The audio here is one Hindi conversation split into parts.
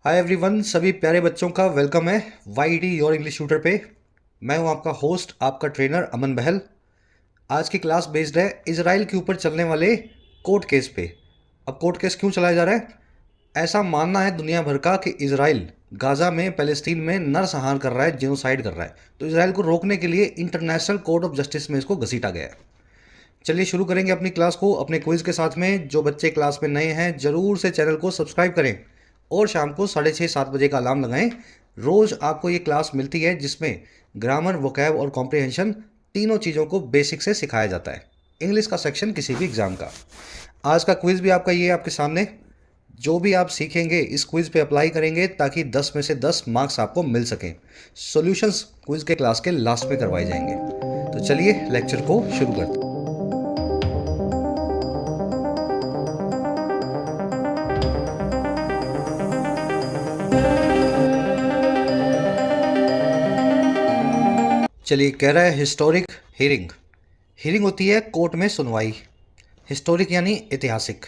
हाय एवरीवन, सभी प्यारे बच्चों का वेलकम है वाईटी योर इंग्लिश ट्यूटर पे। मैं हूं आपका होस्ट, आपका ट्रेनर अमन बहल। आज की क्लास बेस्ड है इजराइल के ऊपर चलने वाले कोर्ट केस पे। अब कोर्ट केस क्यों चलाया जा रहा है? ऐसा मानना है दुनिया भर का कि इजराइल गाजा में, पैलेस्टीन में नरसंहार कर रहा है, जिनोसाइड कर रहा है। तो इजराइल को रोकने के लिए इंटरनेशनल कोर्ट ऑफ जस्टिस में इसको घसीटा गया है। चलिए शुरू करेंगे अपनी क्लास को अपने क्विज के साथ में। जो बच्चे क्लास में नए हैं जरूर से चैनल को सब्सक्राइब करें और शाम को 6:30-7 बजे का अलार्म लगाएं। रोज आपको ये क्लास मिलती है जिसमें ग्रामर, वोकैब और कॉम्प्रिहेंशन तीनों चीज़ों को बेसिक से सिखाया जाता है। इंग्लिश का सेक्शन किसी भी एग्जाम का। आज का क्विज भी आपका ये है आपके सामने। जो भी आप सीखेंगे इस क्विज पे अप्लाई करेंगे ताकि 10 में से 10 मार्क्स आपको मिल सकें। सॉल्यूशंस क्विज के क्लास के लास्ट में करवाए जाएंगे। तो चलिए लेक्चर को शुरू करते हैं। चलिए, कह रहा है हिस्टोरिक हियरिंग। हियरिंग होती है कोर्ट में सुनवाई। हिस्टोरिक यानी ऐतिहासिक।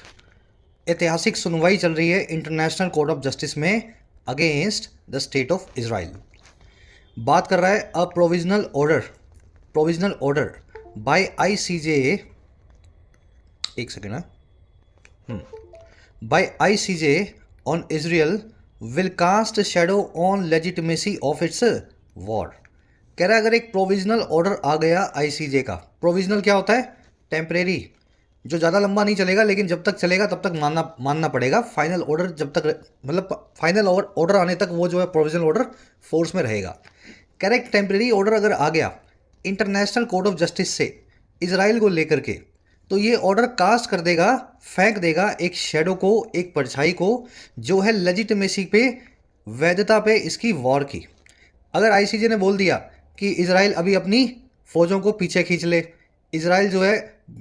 ऐतिहासिक सुनवाई चल रही है इंटरनेशनल कोर्ट ऑफ जस्टिस में against the state of Israel. बात कर रहा है a provisional order by ICJ. एक सेकेंड है। By ICJ on Israel will cast shadow on legitimacy of its war. कह रहा है अगर एक प्रोविजनल ऑर्डर आ गया आईसीजे का। प्रोविजनल क्या होता है? टेम्परेरी, जो ज़्यादा लंबा नहीं चलेगा लेकिन जब तक चलेगा तब तक मानना पड़ेगा। फाइनल ऑर्डर जब तक, मतलब फाइनल ऑर्डर आने तक वो जो है प्रोविजनल ऑर्डर फोर्स में रहेगा। करेक्ट, टेम्परेरी ऑर्डर अगर आ गया इंटरनेशनल कोर्ट ऑफ जस्टिस से इजराइल को लेकर के, तो ये ऑर्डर कास्ट कर देगा, फेंक देगा एक शेडो को, एक परछाई को, जो है लेजिटिमेसी पे, वैधता पे इसकी वॉर की। अगर आईसीजे ने बोल दिया कि इजराइल अभी अपनी फौजों को पीछे खींच ले, इजराइल जो है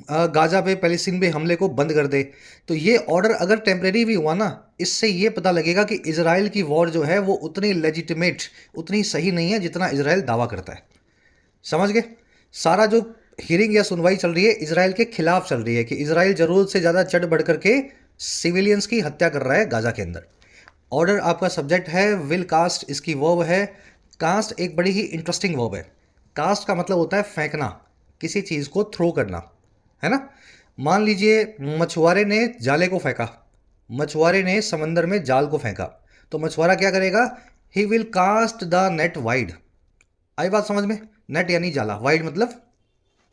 गाजा पे, पैलेस्टीन पे हमले को बंद कर दे, तो ये ऑर्डर अगर टेम्परेरी भी हुआ ना, इससे ये पता लगेगा कि इजराइल की वॉर जो है वो उतनी लेजिटिमेट, उतनी सही नहीं है जितना इजराइल दावा करता है। समझ गए? सारा जो हियरिंग या सुनवाई चल रही है इजराइल के खिलाफ चल रही है कि इजराइल जरूरत से ज़्यादा चढ़ बढ़ करके सिविलियंस की हत्या कर रहा है गाजा के अंदर। ऑर्डर आपका सब्जेक्ट है, विल कास्ट इसकी वर्ब है। कास्ट एक बड़ी ही इंटरेस्टिंग वर्ब है। कास्ट का मतलब होता है फेंकना, किसी चीज़ को थ्रो करना, है ना। मान लीजिए मछुआरे ने जाले को फेंका, मछुआरे ने समंदर में जाल को फेंका, तो मछुआरा क्या करेगा? He will cast the net wide. आई बात समझ में? नेट यानी जाला, वाइड मतलब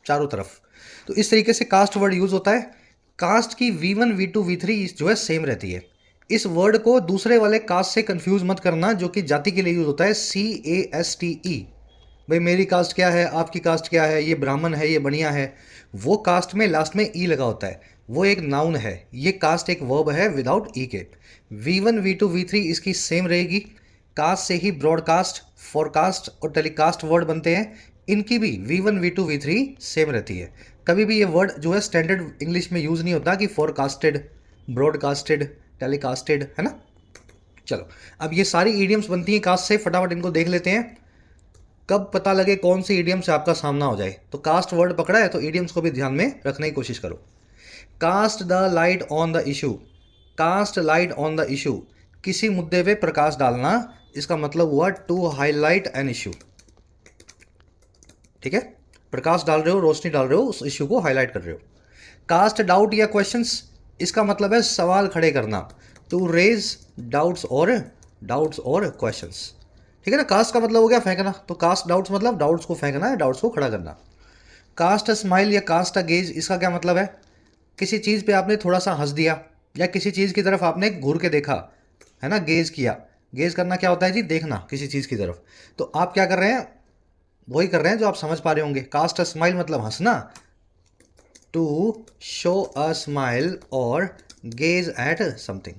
चारों तरफ। तो इस तरीके से कास्ट वर्ड यूज होता है। कास्ट की V1 V2 V3 जो है सेम रहती है। इस वर्ड को दूसरे वाले कास्ट से कंफ्यूज मत करना जो कि जाति के लिए यूज होता है, CASTE। भाई मेरी कास्ट क्या है, आपकी कास्ट क्या है, ये ब्राह्मण है, ये बनिया है, वो कास्ट में लास्ट में ई लगा होता है, वो एक नाउन है। ये कास्ट एक वर्ब है विदाउट ई के। V1 V2 V3 इसकी सेम रहेगी। कास्ट से ही ब्रॉडकास्ट, फॉरकास्ट और टेलीकास्ट वर्ड बनते हैं। इनकी भी V1 V2 V3 सेम रहती है। कभी भी ये वर्ड जो है स्टैंडर्ड इंग्लिश में यूज़ नहीं होता कि फॉरकास्टेड, ब्रॉडकास्टेड, टेलीकास्टेड, है ना। चलो, अब ये सारी ईडियम्स बनती हैं कास्ट से, फटाफट इनको देख लेते हैं। कब पता लगे कौन सी ईडियम से आपका सामना हो जाए। तो कास्ट वर्ड पकड़ा है तो ईडियम्स को भी ध्यान में रखने की कोशिश करो। Cast the light on the issue. Cast light on the issue, किसी मुद्दे पे प्रकाश डालना, इसका मतलब हुआ टू हाईलाइट एन इशू। ठीक है, प्रकाश डाल रहे हो, रोशनी डाल रहे हो, उस इशू को हाईलाइट कर रहे हो। कास्ट डाउट या क्वेश्चंस, इसका मतलब है सवाल खड़े करना, टू रेज डाउट्स और क्वेश्चंस। ठीक है ना। कास्ट का मतलब हो गया फेंकना, तो कास्ट डाउट्स मतलब डाउट्स को फेंकना है, डाउट्स को खड़ा करना। कास्ट अ स्माइल या कास्ट अ गेज, इसका क्या मतलब है? किसी चीज़ पे आपने थोड़ा सा हंस दिया या किसी चीज़ की तरफ आपने घूर के देखा, है ना, गेज किया। गेज करना क्या होता है जी? देखना किसी चीज़ की तरफ। तो आप क्या कर रहे हैं? वही कर रहे हैं जो आप समझ पा रहे होंगे। कास्ट अ स्माइल मतलब हंसना, टू शो अ स्माइल और gaze at something.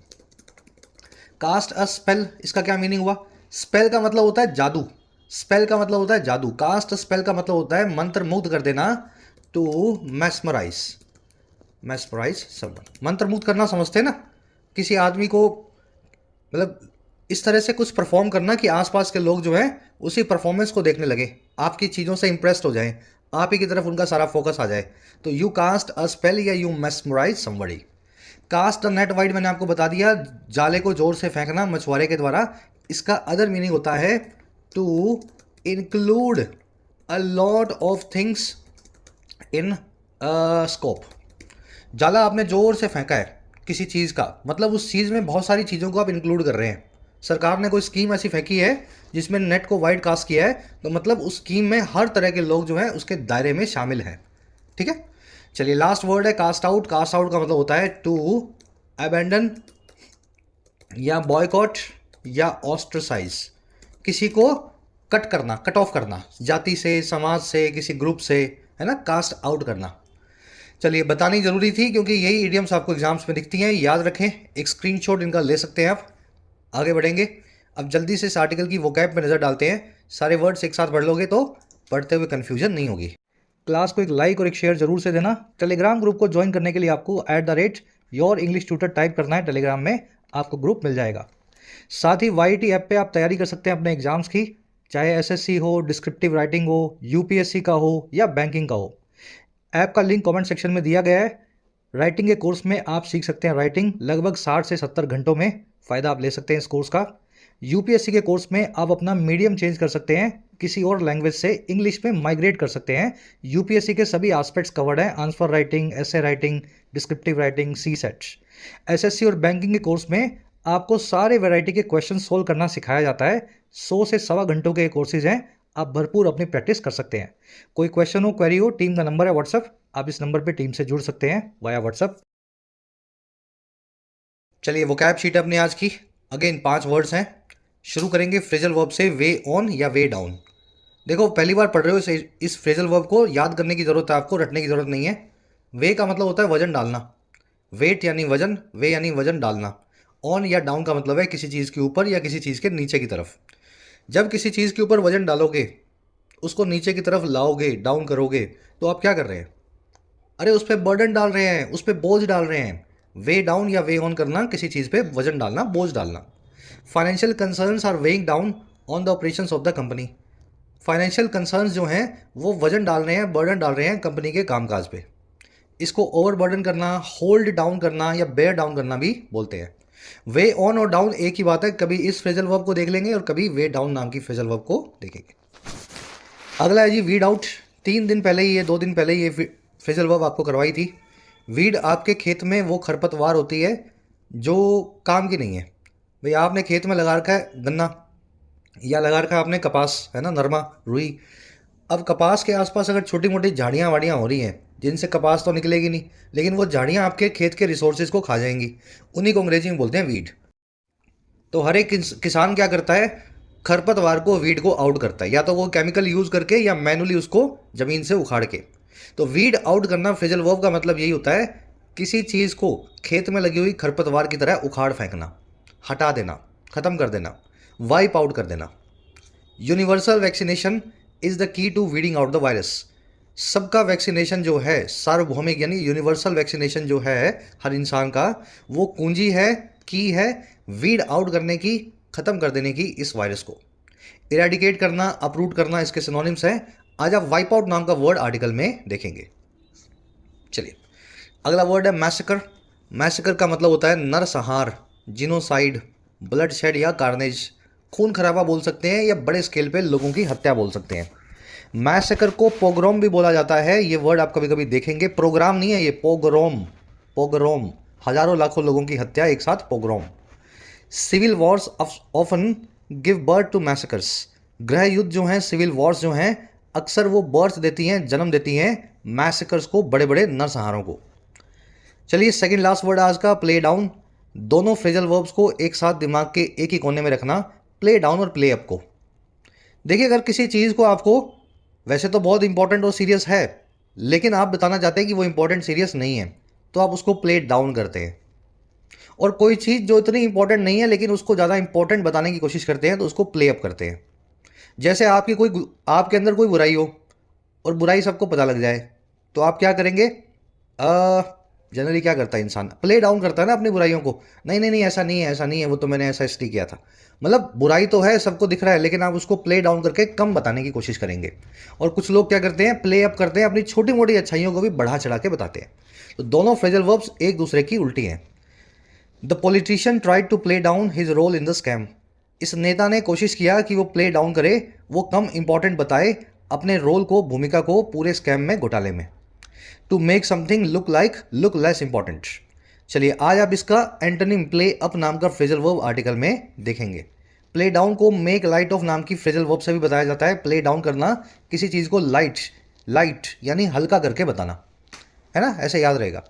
Cast a spell, इसका क्या मीनिंग हुआ? स्पेल का मतलब होता है जादू। स्पेल का मतलब होता है जादू। कास्ट स्पेल का मतलब होता है मंत्र मुग्ध कर देना, टू मैस्मराइज, समवन। मंत्र मुग्ध करना समझते हैं ना, किसी आदमी को, मतलब इस तरह से कुछ परफॉर्म करना कि आसपास के लोग जो हैं उसी परफॉर्मेंस को देखने लगे, आपकी चीज़ों से इंप्रेस्ड हो जाएं, आप ही की तरफ उनका सारा फोकस आ जाए। तो यू कास्ट अ स्पेल या you mesmerise somebody. Cast the net wide मैंने आपको बता दिया, जाले को जोर से फेंकना मछुआरे के द्वारा। इसका अदर मीनिंग होता है to include a lot of things in scope. जाला आपने जोर से फेंका है किसी चीज़ का, मतलब उस चीज़ में बहुत सारी चीज़ों को आप इंक्लूड कर रहे हैं। सरकार ने कोई स्कीम ऐसी फेंकी है जिसमें नेट को वाइड कास्ट किया है, तो मतलब उस स्कीम में हर तरह के लोग जो हैं उसके दायरे में शामिल हैं। ठीक है, चलिए लास्ट वर्ड है कास्ट आउट। कास्ट आउट का मतलब होता है टू अबैंडन या बॉयकॉट या ऑस्ट्रसाइज, किसी को कट करना, कट ऑफ करना, जाति से, समाज से, किसी ग्रुप से, है ना, कास्ट आउट करना। चलिए बतानी ज़रूरी थी क्योंकि यही इडियम्स आपको एग्जाम्स में दिखती हैं, याद रखें। एक स्क्रीनशॉट इनका ले सकते हैं आप। आगे बढ़ेंगे, अब जल्दी से इस आर्टिकल की वोकैब में नज़र डालते हैं। सारे वर्ड्स एक साथ पढ़ लोगे तो पढ़ते हुए कन्फ्यूजन नहीं होगी। क्लास को एक लाइक और एक शेयर जरूर से देना। टेलीग्राम ग्रुप को ज्वाइन करने के लिए आपको @YourEnglishTutor टाइप करना है, टेलीग्राम में आपको ग्रुप मिल जाएगा। साथ ही YT ऐप पे आप तैयारी कर सकते हैं अपने एग्जाम्स की, चाहे SSC हो, डिस्क्रिप्टिव राइटिंग हो, UPSC का हो या बैंकिंग का हो। ऐप का लिंक कमेंट सेक्शन में दिया गया है। राइटिंग के कोर्स में आप सीख सकते हैं राइटिंग, लगभग 60 से 70 घंटों में फ़ायदा आप ले सकते हैं इस कोर्स का। UPSC के कोर्स में आप अपना मीडियम चेंज कर सकते हैं, किसी और लैंग्वेज से इंग्लिश में माइग्रेट कर सकते हैं। UPSC के सभी एस्पेक्ट्स कवर्ड हैं, आंसर राइटिंग, ऐसे writing, descriptive writing, CSET। SSC और बैंकिंग के कोर्स में आपको सारे वैरायटी के क्वेश्चन सोल्व करना सिखाया जाता है। 100 से 1.25 घंटों के कोर्सेज हैं, आप भरपूर अपनी प्रैक्टिस कर सकते हैं। कोई क्वेश्चन हो, क्वेरी हो, टीम का नंबर है व्हाट्सएप, आप इस नंबर पे टीम से जुड़ सकते हैं वाया व्हाट्सएप। चलिए वोकैब शीट अपनी आज की, अगेन 5 वर्ड्स हैं। शुरू करेंगे फ्रेजल वर्ब से, वे ऑन या वे डाउन। देखो पहली बार पढ़ रहे हो, इस फ्रेजल वर्ब को याद करने की ज़रूरत है आपको, रटने की ज़रूरत नहीं है। वे का मतलब होता है वजन डालना, वेट यानी वजन, वे यानी वजन डालना। ऑन या डाउन का मतलब है किसी चीज़ के ऊपर या किसी चीज़ के नीचे की तरफ। जब किसी चीज़ के ऊपर वजन डालोगे, उसको नीचे की तरफ लाओगे, डाउन करोगे, तो आप क्या कर रहे हैं? अरे उस पर बर्डन डाल रहे हैं, उस पर बोझ डाल रहे हैं। वे डाउन या वे ऑन करना, किसी चीज़ पे वजन डालना, बोझ डालना। Financial concerns are weighing down on the operations of the company. Financial concerns जो हैं वो वजन डाल रहे हैं, बर्डन डाल रहे हैं कंपनी के कामकाज पे। इसको ओवर बर्डन करना, होल्ड डाउन करना या बेयर डाउन करना भी बोलते हैं। वे ऑन और डाउन एक ही बात है, कभी इस फ्रेजल वर्ब को देख लेंगे और कभी वे डाउन नाम की फ्रेजल वर्ब को देखेंगे। अगला है जी वीड आउट। 3 दिन पहले ही, 2 दिन पहले ही ये फ्रेजल वर्ब आपको करवाई थी। वीड आपके खेत में वो खरपतवार होती है जो काम की नहीं है। भाई आपने खेत में लगा रखा है गन्ना, या लगा रखा है आपने कपास, है ना, नरमा, रुई। अब कपास के आसपास अगर छोटी मोटी झाड़ियाँ वाड़ियाँ हो रही हैं जिनसे कपास तो निकलेगी नहीं, लेकिन वो झाड़ियाँ आपके खेत के रिसोर्सेज को खा जाएंगी, उन्हीं को अंग्रेजी में बोलते हैं वीड। तो हर एक किसान क्या करता है, खरपतवार को, वीड को आउट करता है, या तो वो केमिकल यूज़ करके या मैनुअली उसको ज़मीन से उखाड़ के। तो वीड आउट करना फ्रेजल वर्ब का मतलब यही होता है, किसी चीज़ को खेत में लगी हुई खरपतवार की तरह उखाड़ फेंकना, हटा देना, ख़त्म कर देना, वाइप आउट कर देना। Universal vaccination is the key to weeding out the virus. सबका वैक्सीनेशन जो है, सार्वभौमिक यानी यूनिवर्सल वैक्सीनेशन जो है हर इंसान का, वो कुंजी है, की है वीड आउट करने की, ख़त्म कर देने की इस वायरस को। इरेडिकेट करना, अपरूट करना इसके सिनोनिम्स हैं। आज आप वाइप आउट नाम का वर्ड आर्टिकल में देखेंगे। चलिए अगला वर्ड है मैसेकर। मैसेकर का मतलब होता है नरसंहार, जिनोसाइड, ब्लड शेड या कार्नेज। खून खराबा बोल सकते हैं या बड़े स्केल पे लोगों की हत्या बोल सकते हैं। मैसेकर को पोग्रोम भी बोला जाता है, ये वर्ड आप कभी कभी देखेंगे। प्रोग्राम नहीं है ये, पोग्रोम, पोग्रोम, हजारों लाखों लोगों की हत्या एक साथ, pogrom. Civil wars often give birth to massacres. गृह युद्ध जो हैं, सिविल वॉर्स जो हैं, अक्सर वो बर्थ देती हैं, जन्म देती हैं मैसेकर्स को, बड़े बड़े नरसंहारों को। चलिए सेकंड लास्ट वर्ड आज का, प्ले डाउन। दोनों फ्रेजल वर्ब्स को एक साथ दिमाग के एक ही कोने में रखना, प्ले डाउन और प्ले अप को। देखिए अगर किसी चीज़ को आपको, वैसे तो बहुत इंपॉर्टेंट और सीरियस है, लेकिन आप बताना चाहते हैं कि वो इंपॉर्टेंट सीरियस नहीं है, तो आप उसको प्ले डाउन करते हैं। और कोई चीज़ जो इतनी इंपॉर्टेंट नहीं है लेकिन उसको ज़्यादा इंपॉर्टेंट बताने की कोशिश करते हैं, तो उसको प्ले अप करते हैं। जैसे आपके अंदर कोई बुराई हो और बुराई सबको पता लग जाए, तो आप क्या करेंगे, जनरली क्या करता है इंसान, प्ले डाउन करता है ना अपनी बुराइयों को, नहीं नहीं नहीं ऐसा नहीं है, ऐसा नहीं है, वो तो मैंने ऐसा इसलिए किया था। मतलब बुराई तो है, सबको दिख रहा है, लेकिन आप उसको प्ले डाउन करके कम बताने की कोशिश करेंगे। और कुछ लोग क्या करते हैं, प्ले अप करते हैं, अपनी छोटी मोटी अच्छाइयों को भी बढ़ा चढ़ा के बताते हैं। तो दोनों फ्रेजल वर्ब्स एक दूसरे की उल्टी हैं। The politician tried to play down his role in the scam. इस नेता ने कोशिश किया कि वो प्ले डाउन करे, वो कम इंपॉर्टेंट बताए अपने रोल को, भूमिका को पूरे स्कैम में, घोटाले में। To make something look less important. चलिए आज आप इसका एंटोनिम प्ले अप नाम का फ्रेजल वर्ब आर्टिकल में देखेंगे। प्ले डाउन को मेक लाइट ऑफ नाम की फ्रेजल वर्ब से भी बताया जाता है। प्ले डाउन करना, किसी चीज़ को लाइट यानी हल्का करके बताना, है ना, ऐसे याद रहेगा।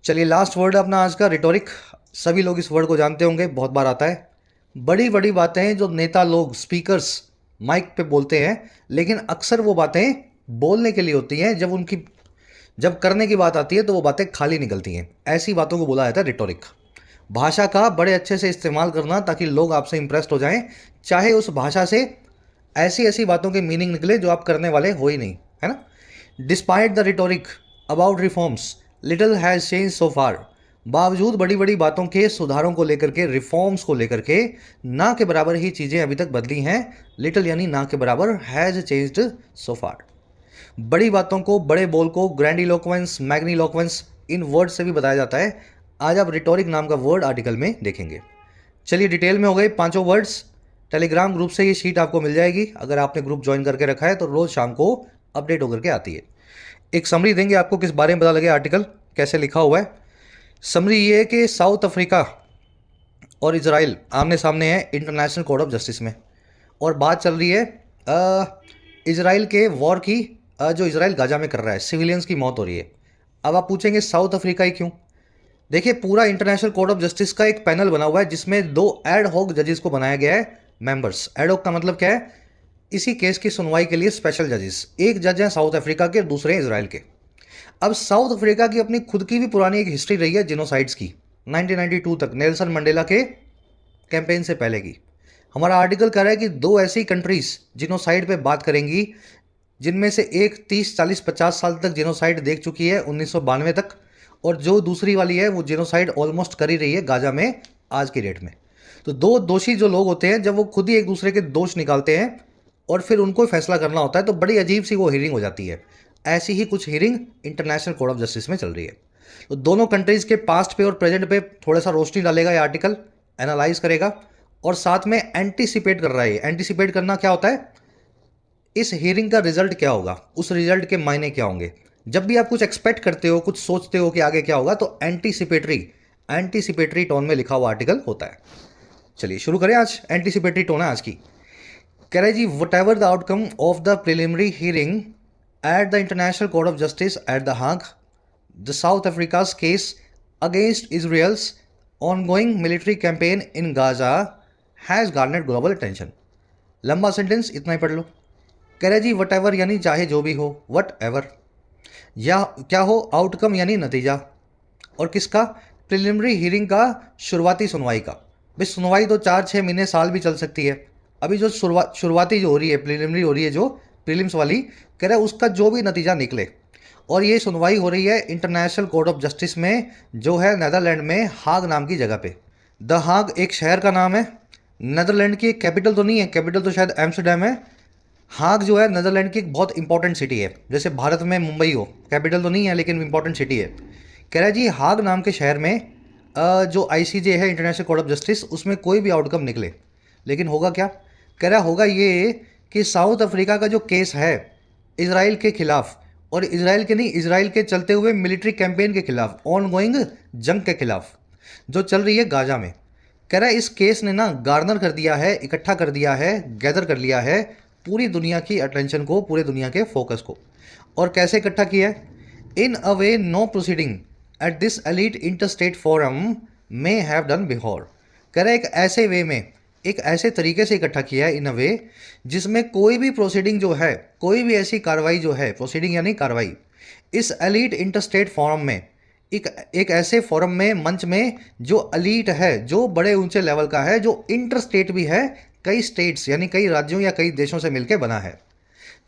चलिए लास्ट वर्ड अपना आज का, रिटोरिक। सभी लोग इस वर्ड को जानते होंगे, बहुत बार आता है। बड़ी बड़ी बातें जो नेता लोग, स्पीकर्स माइक पे बोलते हैं, लेकिन अक्सर वो बातें बोलने के लिए होती हैं, जब करने की बात आती है तो वो बातें खाली निकलती हैं। ऐसी बातों को बोला जाता है रिटोरिक। भाषा का बड़े अच्छे से इस्तेमाल करना ताकि लोग आपसे इंप्रेस्ड हो जाएं, चाहे उस भाषा से ऐसी ऐसी बातों के मीनिंग निकले जो आप करने वाले हो ही नहीं, है ना। Despite the rhetoric about reforms little has change so far. बावजूद बड़ी बड़ी बातों के, सुधारों को लेकर के, रिफॉर्म्स को लेकर के, ना के बराबर ही चीज़ें अभी तक बदली हैं। लिटिल यानी ना के बराबर, हैज़ चेंज्ड सो फार। बड़ी बातों को, बड़े बोल को ग्रैंडिलोक्वेंस, मैग्नीलोक्वेंस, इन वर्ड से भी बताया जाता है। आज आप रिटोरिक नाम का वर्ड आर्टिकल में देखेंगे। चलिए डिटेल में हो गए पांचों वर्ड्स। टेलीग्राम ग्रुप से ये शीट आपको मिल जाएगी। अगर आपने ग्रुप ज्वाइन करके रखा है तो रोज़ शाम को अपडेट होकर के आती है। एक समरी देंगे आपको, किस बारे में पता लगे आर्टिकल कैसे लिखा हुआ है। समरी ये है कि साउथ अफ्रीका और इजराइल आमने सामने है इंटरनेशनल कोर्ट ऑफ जस्टिस में, और बात चल रही है इजराइल के वॉर की, जो इजराइल गाजा में कर रहा है, सिविलियंस की मौत हो रही है। अब आप पूछेंगे साउथ अफ्रीका ही क्यों? देखिए पूरा इंटरनेशनल कोर्ट ऑफ जस्टिस का एक पैनल बना हुआ है जिसमें 2 एड हॉक जजेस को बनाया गया है मेंबर्स। एड हॉक का मतलब क्या है? इसी केस की सुनवाई के लिए स्पेशल जजेस। एक जज हैं साउथ अफ्रीका के, दूसरे इजराइल के। अब साउथ अफ्रीका की अपनी खुद की भी पुरानी एक हिस्ट्री रही है जिनोसाइड्स की, 1992 तक, नेल्सन मंडेला के कैंपेन से पहले की। हमारा आर्टिकल कह रहा है कि 2 ऐसी कंट्रीज जिनोसाइड पे बात करेंगी, जिनमें से एक 30, 40, 50 साल तक जिनोसाइड देख चुकी है 1992 तक, और जो दूसरी वाली है वो जिनोसाइड ऑलमोस्ट कर ही रही है गाजा में आज की डेट में। तो 2 दोषी जो लोग होते हैं, जब वो खुद ही एक दूसरे के दोष निकालते हैं और फिर उनको फैसला करना होता है, तो बड़ी अजीब सी वो हियरिंग हो जाती है। ऐसी ही कुछ hearing international court of justice में चल रही है। तो दोनों कंट्रीज़ के पास्ट पे और प्रेजेंट पे थोड़ा सा रोशनी डालेगा ये आर्टिकल, एनालाइज करेगा, और साथ में एंटीसिपेट कर रहा है। एंटीसिपेट करना क्या होता है? इस हियरिंग का रिजल्ट क्या होगा, उस रिजल्ट के मायने क्या होंगे। जब भी आप कुछ एक्सपेक्ट करते हो, कुछ सोचते हो कि आगे क्या होगा, तो एंटीसिपेटरी टोन में लिखा हुआ आर्टिकल होता है। चलिए शुरू करें। आज एंटीसिपेटरी टोन है आज की। कह रहे जी, whatever the outcome of the preliminary hearing at the International court of Justice at the Hague, the South Africa's case against Israel's ongoing military campaign in Gaza has garnered global attention। लंबा सेंटेंस, इतना ही पढ़ लो। कह रहे जी वट एवर यानी चाहे जो भी हो, वट एवर, या क्या हो, आउटकम यानी नतीजा, और किसका? प्रिलिमिनरी हियरिंग का, शुरुआती सुनवाई का। भाई सुनवाई तो 4-6 महीने, साल भी चल सकती है। अभी जो शुरुआती जो हो रही है, प्रिलिमिनरी हो रही है, जो प्रीलिम्स वाली, कह रहे उसका जो भी नतीजा निकले। और ये सुनवाई हो रही है इंटरनेशनल कोर्ट ऑफ जस्टिस में, जो है नेदरलैंड में हाग नाम की जगह पे। द हाग एक शहर का नाम है, नेदरलैंड की एक कैपिटल तो नहीं है, कैपिटल तो शायद एम्स्टर्डम है। हाग जो है नेदरलैंड की एक बहुत इंपॉर्टेंट सिटी है, जैसे भारत में मुंबई हो, कैपिटल तो नहीं है लेकिन इंपॉर्टेंट सिटी है। कह रहा है जी हाग नाम के शहर में जो ICJ है, इंटरनेशनल कोर्ट ऑफ जस्टिस, उसमें कोई भी आउटकम निकले, लेकिन होगा क्या? कह रहा होगा ये कि साउथ अफ्रीका का जो केस है इजराइल के खिलाफ, और इजराइल के नहीं, इजराइल के चलते हुए मिलिट्री कैंपेन के खिलाफ, ऑन गोइंग जंग के खिलाफ जो चल रही है गाजा में, कह रहा है इस केस ने ना गार्नर कर दिया है, इकट्ठा कर दिया है, गैदर कर लिया है पूरी दुनिया की अटेंशन को, पूरे दुनिया के फोकस को। और कैसे इकट्ठा किया है? In a way no proceeding at this elite interstate forum may have done before. कह रहा है एक ऐसे वे में, एक ऐसे तरीके से इकट्ठा किया है इन अ वे जिसमें कोई भी प्रोसीडिंग जो है, कोई भी ऐसी कार्रवाई जो है, प्रोसीडिंग यानी कार्रवाई, इस एलीट इंटरस्टेट फोरम में, एक ऐसे फोरम में, मंच में, जो एलीट है, जो बड़े ऊंचे लेवल का है, जो इंटरस्टेट भी है, कई स्टेट्स यानी कई राज्यों या कई देशों से मिलकर बना है।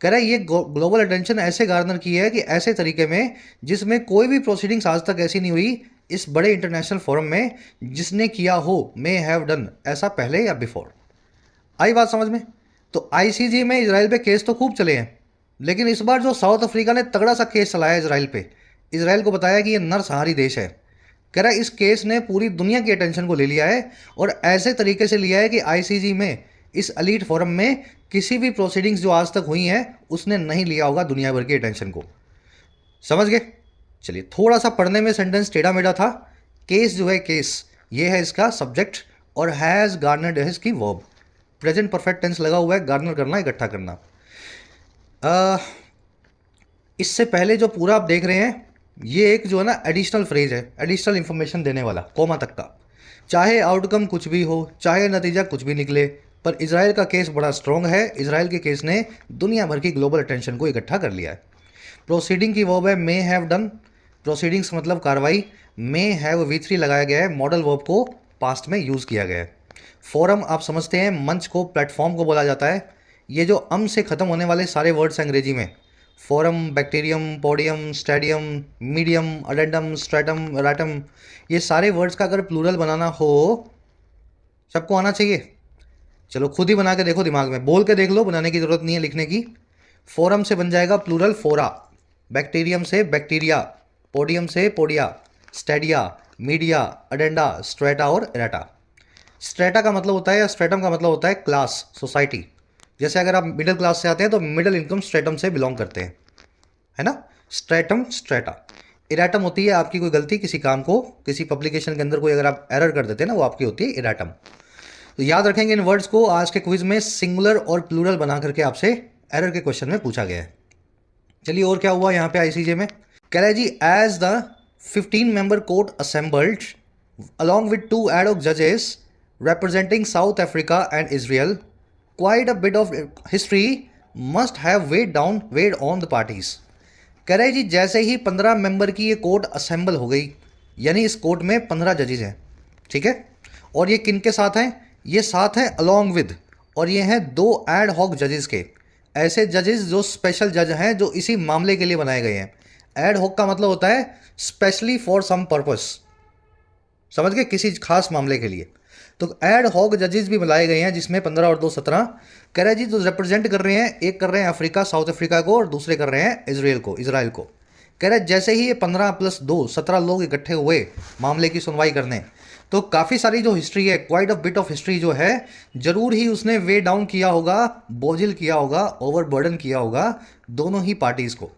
कह रहा है ये ग्लोबल अटेंशन ऐसे गार्नर की है कि ऐसे तरीके में जिसमें कोई भी प्रोसीडिंग्स आज तक ऐसी नहीं हुई इस बड़े इंटरनेशनल फोरम में जिसने किया हो, मे हैव डन, ऐसा पहले या बिफोर। आई बात समझ में? तो आईसीजे में इजराइल पे केस तो खूब चले हैं, लेकिन इस बार जो साउथ अफ्रीका ने तगड़ा सा केस चलाया इजराइल पे, इजराइल को बताया कि ये नरसंहारी देश है। कह रहा है इस केस ने पूरी दुनिया की अटेंशन को ले लिया है और ऐसे तरीके से लिया है कि आईसीजे में, इस एलीट फोरम में किसी भी प्रोसीडिंग्स जो आज तक हुई हैं उसने नहीं लिया होगा दुनिया भर की अटेंशन को। समझ गए? चलिए, थोड़ा सा पढ़ने में सेंटेंस टेढ़ा मेढ़ा था। केस जो है, केस ये है इसका सब्जेक्ट, और हैज़ गार्नर्ड है इसकी वर्ब। प्रेजेंट परफेक्ट टेंस लगा हुआ है, गार्नर करना, इकट्ठा करना। इससे पहले जो पूरा आप देख रहे हैं ये एक जो है ना एडिशनल फ्रेज है, एडिशनल इंफॉर्मेशन देने वाला, कोमा तक का। चाहे आउटकम कुछ भी हो, चाहे नतीजा कुछ भी निकले, पर इजराइल का केस बड़ा स्ट्रॉन्ग है। इजराइल के केस ने दुनिया भर की ग्लोबल अटेंशन को इकट्ठा कर लिया है। प्रोसीडिंग की वर्ब है मे हैव डन। प्रोसीडिंग्स मतलब कार्रवाई। मे हैव V3 लगाया गया है, मॉडल वर्ब को पास्ट में यूज़ किया गया है। फोरम आप समझते हैं, मंच को, प्लेटफॉर्म को बोला जाता है। ये जो से ख़त्म होने वाले सारे वर्ड्स अंग्रेजी में, forum, bacterium, podium, stadium, medium, addendum, stratum, रैटम, ये सारे वर्ड्स का अगर प्लूरल बनाना हो, सबको आना चाहिए। चलो खुद ही बना के देखो, दिमाग में बोल के देख लो, बनाने की ज़रूरत नहीं है लिखने की। फोरम से बन जाएगा प्लूरल फोरा, बैक्टीरियम से बैक्टीरिया, पोडियम से पोडिया, स्टेडिया, मीडिया, अडेंडा, स्ट्रेटा और एराटा। स्ट्रेटा का मतलब होता है, या स्ट्रेटम का मतलब होता है क्लास, सोसाइटी। जैसे अगर आप मिडिल क्लास से आते हैं तो मिडिल इनकम स्ट्रेटम से बिलोंग करते हैं, है ना? Stratum, strata. इराटम होती है आपकी कोई गलती, किसी काम को, किसी पब्लिकेशन के अंदर कोई अगर आप एरर कर देते हैं ना, वो आपकी होती है इराटम। तो याद रखेंगे इन वर्ड्स को। आज के क्विज में सिंगुलर और प्लूरल बना करके आपसे एरर के क्वेश्चन में पूछा गया है। चलिए, और क्या हुआ यहाँ पे आईसीजे में? कह रहा है जी, as the 15 member court assembled along with 2 ad hoc judges representing South Africa and Israel, quite a bit of history must have weighed on the parties. कह रहे जी, जैसे ही 15 मेंबर की ये कोर्ट असेंबल हो गई, यानी इस कोर्ट में 15 जजेस हैं, ठीक है? और ये किन के साथ हैं? ये साथ हैं अलॉन्ग विद, और ये हैं 2 एड हॉक जजेस के, ऐसे जजेस जो स्पेशल जज हैं, जो इसी मामले के लिए बनाए गए हैं। एड हॉक का मतलब होता है स्पेशली फॉर सम पर्पस, समझ गए, किसी खास मामले के लिए। तो एड हॉक जजेस भी बुलाए गए हैं, जिसमें 15 और 2 17। कह रहे हैं जी, जो रिप्रेजेंट कर रहे हैं, एक कर रहे हैं अफ्रीका, साउथ अफ्रीका को, और दूसरे कर रहे हैं इजराइल को। कह रहे हैं जैसे ही ये 15 + 2 17 लोग इकट्ठे हुए मामले की सुनवाई करने, तो काफ़ी सारी जो हिस्ट्री है, quite a bit of history जो है, जरूर ही उसने वे डाउन किया होगा, बोझिल किया होगा, ओवरबर्डन किया होगा दोनों ही पार्टीज़ को।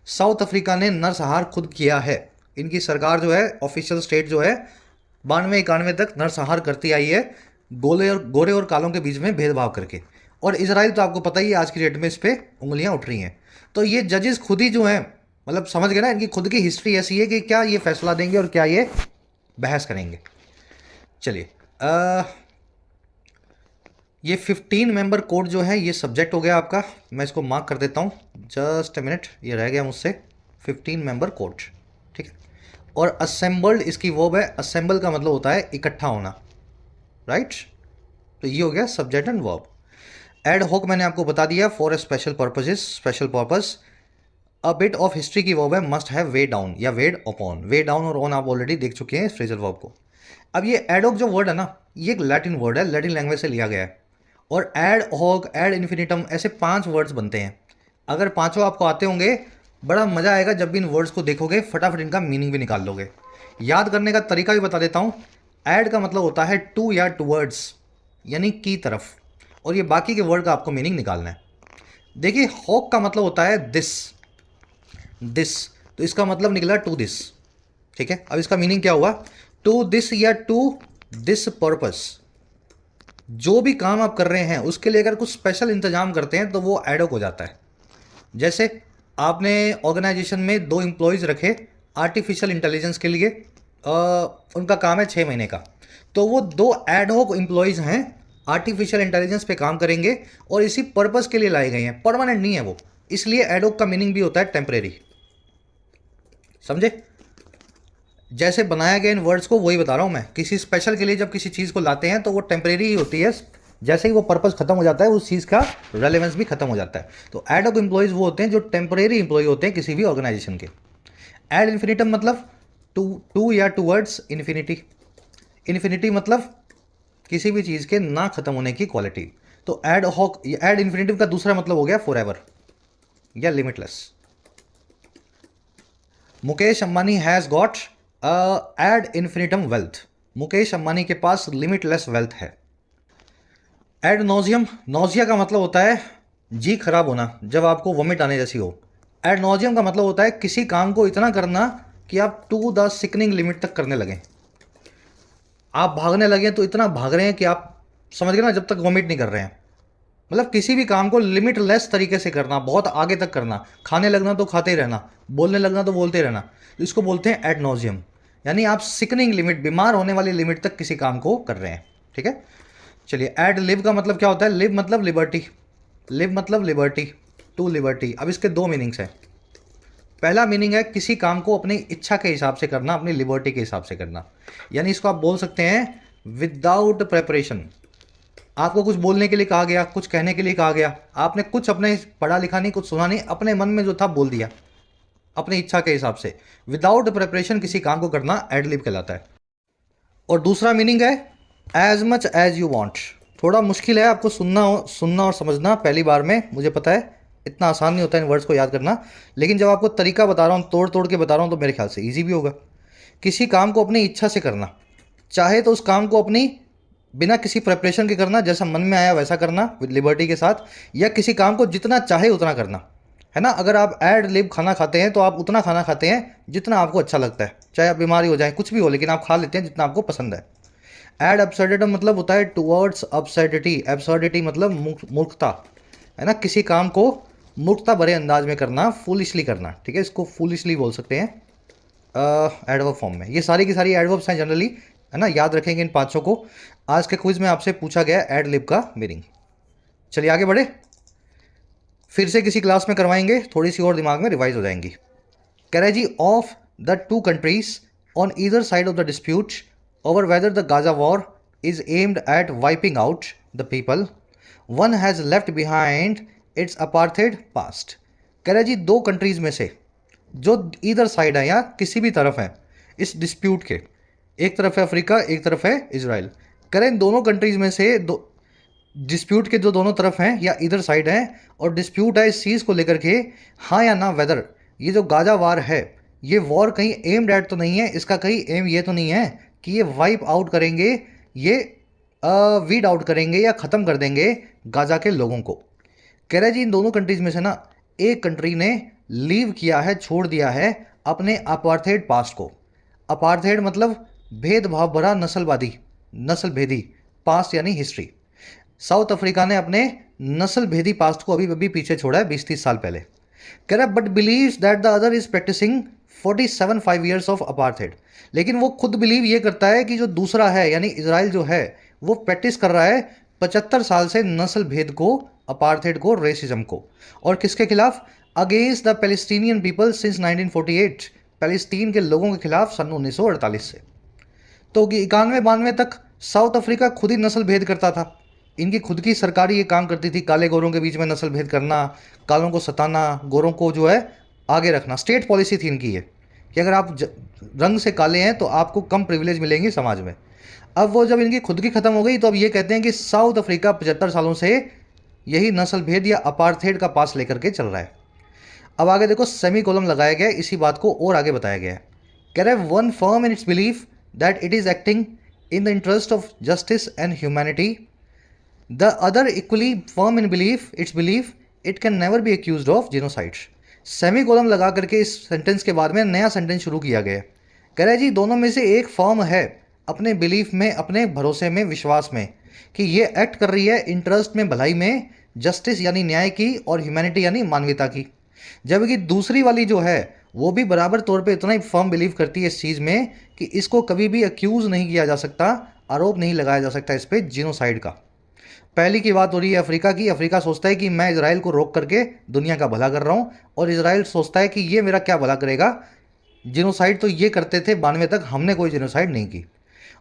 साउथ अफ्रीका ने नरसंहार खुद किया है। इनकी सरकार जो है, ऑफिशियल स्टेट जो है, 92-91 तक नरसंहार करती आई है, गोरे और कालों के बीच में भेदभाव करके। और इजराइल तो आपको पता ही है, आज की डेट में इस पर उंगलियां उठ रही हैं। तो ये जजेस खुद ही जो हैं, मतलब समझ गए ना, इनकी खुद की हिस्ट्री ऐसी है कि क्या ये फैसला देंगे और क्या ये बहस करेंगे। चलिए, ये 15 मेंबर कोर्ट जो है, ये सब्जेक्ट हो गया आपका। मैं इसको मार्क कर देता हूँ, जस्ट अ मिनट, ये रह गया मुझसे। 15 मेंबर कोर्ट, ठीक है। और असेंबल्ड इसकी वर्ब है। असेंबल का मतलब होता है इकट्ठा होना, राइट? तो ये हो गया subject and verb. Ad hoc मैंने आपको बता दिया, for a special purposes, special purpose. A bit of history की वर्ब है मस्ट हैव वे डाउन या वेड अपॉन। वे डाउन और ऑन आप ऑलरेडी देख चुके हैं फ्रेजल वर्ब को। अब ये एड हॉक जो वर्ड है ना, ये एक लैटिन वर्ड है, लैटिन लैंग्वेज से लिया गया है। और एड हॉक, एड इन्फिनिटम, ऐसे 5 वर्ड्स बनते हैं। अगर पांचों आपको आते होंगे, बड़ा मज़ा आएगा जब भी इन वर्ड्स को देखोगे, फटाफट इनका मीनिंग भी निकाल लोगे। याद करने का तरीका भी बता देता हूँ। एड का मतलब होता है टू या टूवर्ड्स, यानी की तरफ, और ये बाकी के वर्ड का आपको मीनिंग निकालना है। देखिए, हॉक का मतलब होता है दिस, तो इसका मतलब निकला टू दिस, ठीक है। अब इसका मीनिंग क्या हुआ? टू दिस या टू दिस पर्पस। जो भी काम आप कर रहे हैं उसके लिए अगर कुछ स्पेशल इंतजाम करते हैं तो वो एड हॉक हो जाता है। जैसे आपने ऑर्गेनाइजेशन में 2 एम्प्लॉयज़ रखे आर्टिफिशियल इंटेलिजेंस के लिए, उनका काम है 6 महीने का, तो वो 2 एड हॉक एम्प्लॉयज़ हैं, आर्टिफिशियल इंटेलिजेंस पे काम करेंगे और इसी पर्पस के लिए लाए गए हैं, परमानेंट नहीं है वो। इसलिए एड हॉक का मीनिंग भी होता है टेम्परेरी, समझे? जैसे बनाया गया इन वर्ड्स को वही बता रहा हूँ मैं। किसी स्पेशल के लिए जब किसी चीज़ को लाते हैं तो वो टेम्परेरी ही होती है, जैसे ही वो पर्पस खत्म हो जाता है उस चीज़ का रेलेवेंस भी खत्म हो जाता है। तो एडहॉक एम्प्लॉयज़ वो होते हैं जो टेम्परेरी एम्प्लॉय होते हैं किसी भी ऑर्गेनाइजेशन के। एड इन्फिनिटम मतलब टू या टूवर्ड्स इन्फिनिटी। इन्फिनिटी मतलब किसी भी चीज़ के ना खत्म होने की क्वालिटी। तो एड इन्फिनिटिव का दूसरा मतलब हो गया फॉर एवर या limitless. Mukesh Ambani has got ad infinitum wealth. Mukesh Ambani के पास लिमिटलेस वेल्थ है। एड नोजियम, नोजिया का मतलब होता है जी खराब होना, जब आपको वोमिट आने जैसी हो। एड नोजियम का मतलब होता है किसी काम को इतना करना कि आप टू द सिकनिंग लिमिट तक करने लगें। आप भागने लगे तो इतना भाग रहे हैं कि आप समझ गए ना, जब तक वोमिट नहीं कर रहे हैं। मतलब किसी भी काम को लिमिटलेस तरीके से करना, बहुत आगे तक करना, खाने लगना तो खाते ही रहना, बोलने लगना तो बोलते ही रहना, तो इसको बोलते हैं एड नॉजियम। यानी आप सिकनिंग लिमिट, बीमार होने वाली लिमिट तक किसी काम को कर रहे हैं। ठीक है, चलिए। एड लिव का मतलब क्या होता है? लिव मतलब लिबर्टी, लिव मतलब लिबर्टी, टू लिबर्टी। अब इसके दो मीनिंग्स हैं। पहला मीनिंग है किसी काम को अपनी इच्छा के हिसाब से करना, अपनी लिबर्टी के हिसाब से करना। यानी इसको आप बोल सकते हैं विदाउट प्रेपरेशन। आपको कुछ बोलने के लिए कहा गया, कुछ कहने के लिए कहा गया, आपने कुछ अपने पढ़ा लिखा नहीं, कुछ सुना नहीं, अपने मन में जो था बोल दिया अपनी इच्छा के हिसाब से। विदाउट प्रिपरेशन किसी काम को करना एडलिब कहलाता है। और दूसरा मीनिंग है as much as you want. थोड़ा मुश्किल है आपको सुनना और समझना पहली बार में, मुझे पता है इतना आसान नहीं होता इन वर्ड्स को याद करना, लेकिन जब आपको तरीका बता रहा हूँ, तोड़ तोड़ के बता रहा हूँ, तो मेरे ख्याल से ईजी भी होगा। किसी काम को अपनी इच्छा से करना, चाहे तो उस काम को अपनी बिना किसी प्रेपरेशन के करना, जैसा मन में आया वैसा करना विद लिबर्टी के साथ, या किसी काम को जितना चाहे उतना करना, है ना। अगर आप एड लिब खाना खाते हैं तो आप उतना खाना खाते हैं जितना आपको अच्छा लगता है, चाहे आप बीमारी हो जाए, कुछ भी हो, लेकिन आप खा लेते हैं जितना आपको पसंद है। एड एब्सर्डिटम मतलब होता है टुवर्ड्स एब्सर्डिटी। एब्सर्डिटी मतलब मूर्खता, है ना। किसी काम को मूर्खता भरे अंदाज में करना, फूलिशली करना। ठीक है, इसको फूलिशली बोल सकते हैं एडवर्ब फॉर्म में। ये सारी की सारी एडवर्ब्स हैं जनरली, है ना, याद रखेंगे इन पांचों को। आज के क्विज में आपसे पूछा गया एड लिब का मीनिंग। चलिए आगे बढ़े, फिर से किसी क्लास में करवाएंगे, थोड़ी सी और दिमाग में रिवाइज हो जाएंगी। कह रहे जी, of the two countries on either side of the dispute over whether the Gaza war is aimed at wiping out the people, one has left behind its apartheid past. कह रहे जी, दो कंट्रीज में से जो ईदर साइड है या किसी भी तरफ है इस डिस्प्यूट के, एक तरफ है अफ्रीका, एक तरफ है इजराइल। करें इन दोनों कंट्रीज में से दो डिस्प्यूट के जो दोनों तरफ हैं या इधर साइड हैं, और डिस्प्यूट है इस चीज़ को लेकर के, हाँ या ना, वेदर ये जो गाजा वार है, ये वॉर कहीं एम्ड एट तो नहीं है, इसका कहीं एम ये तो नहीं है कि ये वाइप आउट करेंगे, ये वीड आउट करेंगे या ख़त्म कर देंगे गाजा के लोगों को। कह रहे जी, इन दोनों कंट्रीज में से ना एक कंट्री ने लीव किया है, छोड़ दिया है अपने अपार्थेड पास्ट को। अपार्थेड मतलब भेदभाव भरा नस्लवादी, नस्ल भेदी पास्ट यानी हिस्ट्री। साउथ अफ्रीका ने अपने नस्ल भेदी पास्ट को अभी अभी पीछे छोड़ा है 20-30 साल पहले। कह रहा है but believes that the other is practising 47 years of apartheid. लेकिन वो खुद बिलीव ये करता है कि जो दूसरा है यानी इजराइल जो है वो प्रैक्टिस कर रहा है 75 साल से नस्ल भेद को, अपार्थेड को, रेसिज्म को। और किसके खिलाफ? Against the Palestinian people since 1948, Palestine के लोगों के खिलाफ सन 1948 से। तो 91-92 तक साउथ अफ्रीका खुद ही नस्ल भेद करता था, इनकी खुद की सरकार ये काम करती थी, काले गोरों के बीच में नस्ल भेद करना, कालों को सताना, गोरों को जो है आगे रखना। स्टेट पॉलिसी थी इनकी ये कि अगर आप रंग से काले हैं तो आपको कम प्रिविलेज मिलेंगे समाज में। अब वो जब इनकी खुद की ख़त्म हो गई तो अब ये कहते हैं कि साउथ अफ्रीका 75 सालों से यही नस्ल भेद या अपार्थेड का पास लेकर के चल रहा है। अब आगे देखो, सेमी कोलम लगाया गया है, इसी बात को और आगे बताया गया है। कह रहे हैं one firm in its belief that it is acting in the interest of justice and humanity, the other equally firm in its belief it can never be accused of genocide। Semicolon लगा करके इस सेंटेंस के बाद में नया सेंटेंस शुरू किया गया है। कह रहा है जी, दोनों में से एक फर्म है अपने बिलीफ में, अपने भरोसे में, विश्वास में कि ये एक्ट कर रही है इंटरेस्ट में, भलाई में, जस्टिस यानी न्याय की, और ह्यूमैनिटी यानी मानवता की। जबकि दूसरी वाली जो है वो भी बराबर तौर पे इतना ही फर्म बिलीव करती है इस चीज़ में कि इसको कभी भी अक्यूज़ नहीं किया जा सकता, आरोप नहीं लगाया जा सकता इस पर जिनोसाइड का। पहली की बात हो रही है अफ्रीका की। अफ्रीका सोचता है कि मैं इजराइल को रोक करके दुनिया का भला कर रहा हूँ, और इजराइल सोचता है कि ये मेरा क्या भला करेगा, जिनोसाइड तो ये करते थे 92 तक, हमने कोई जिनोसाइड नहीं की।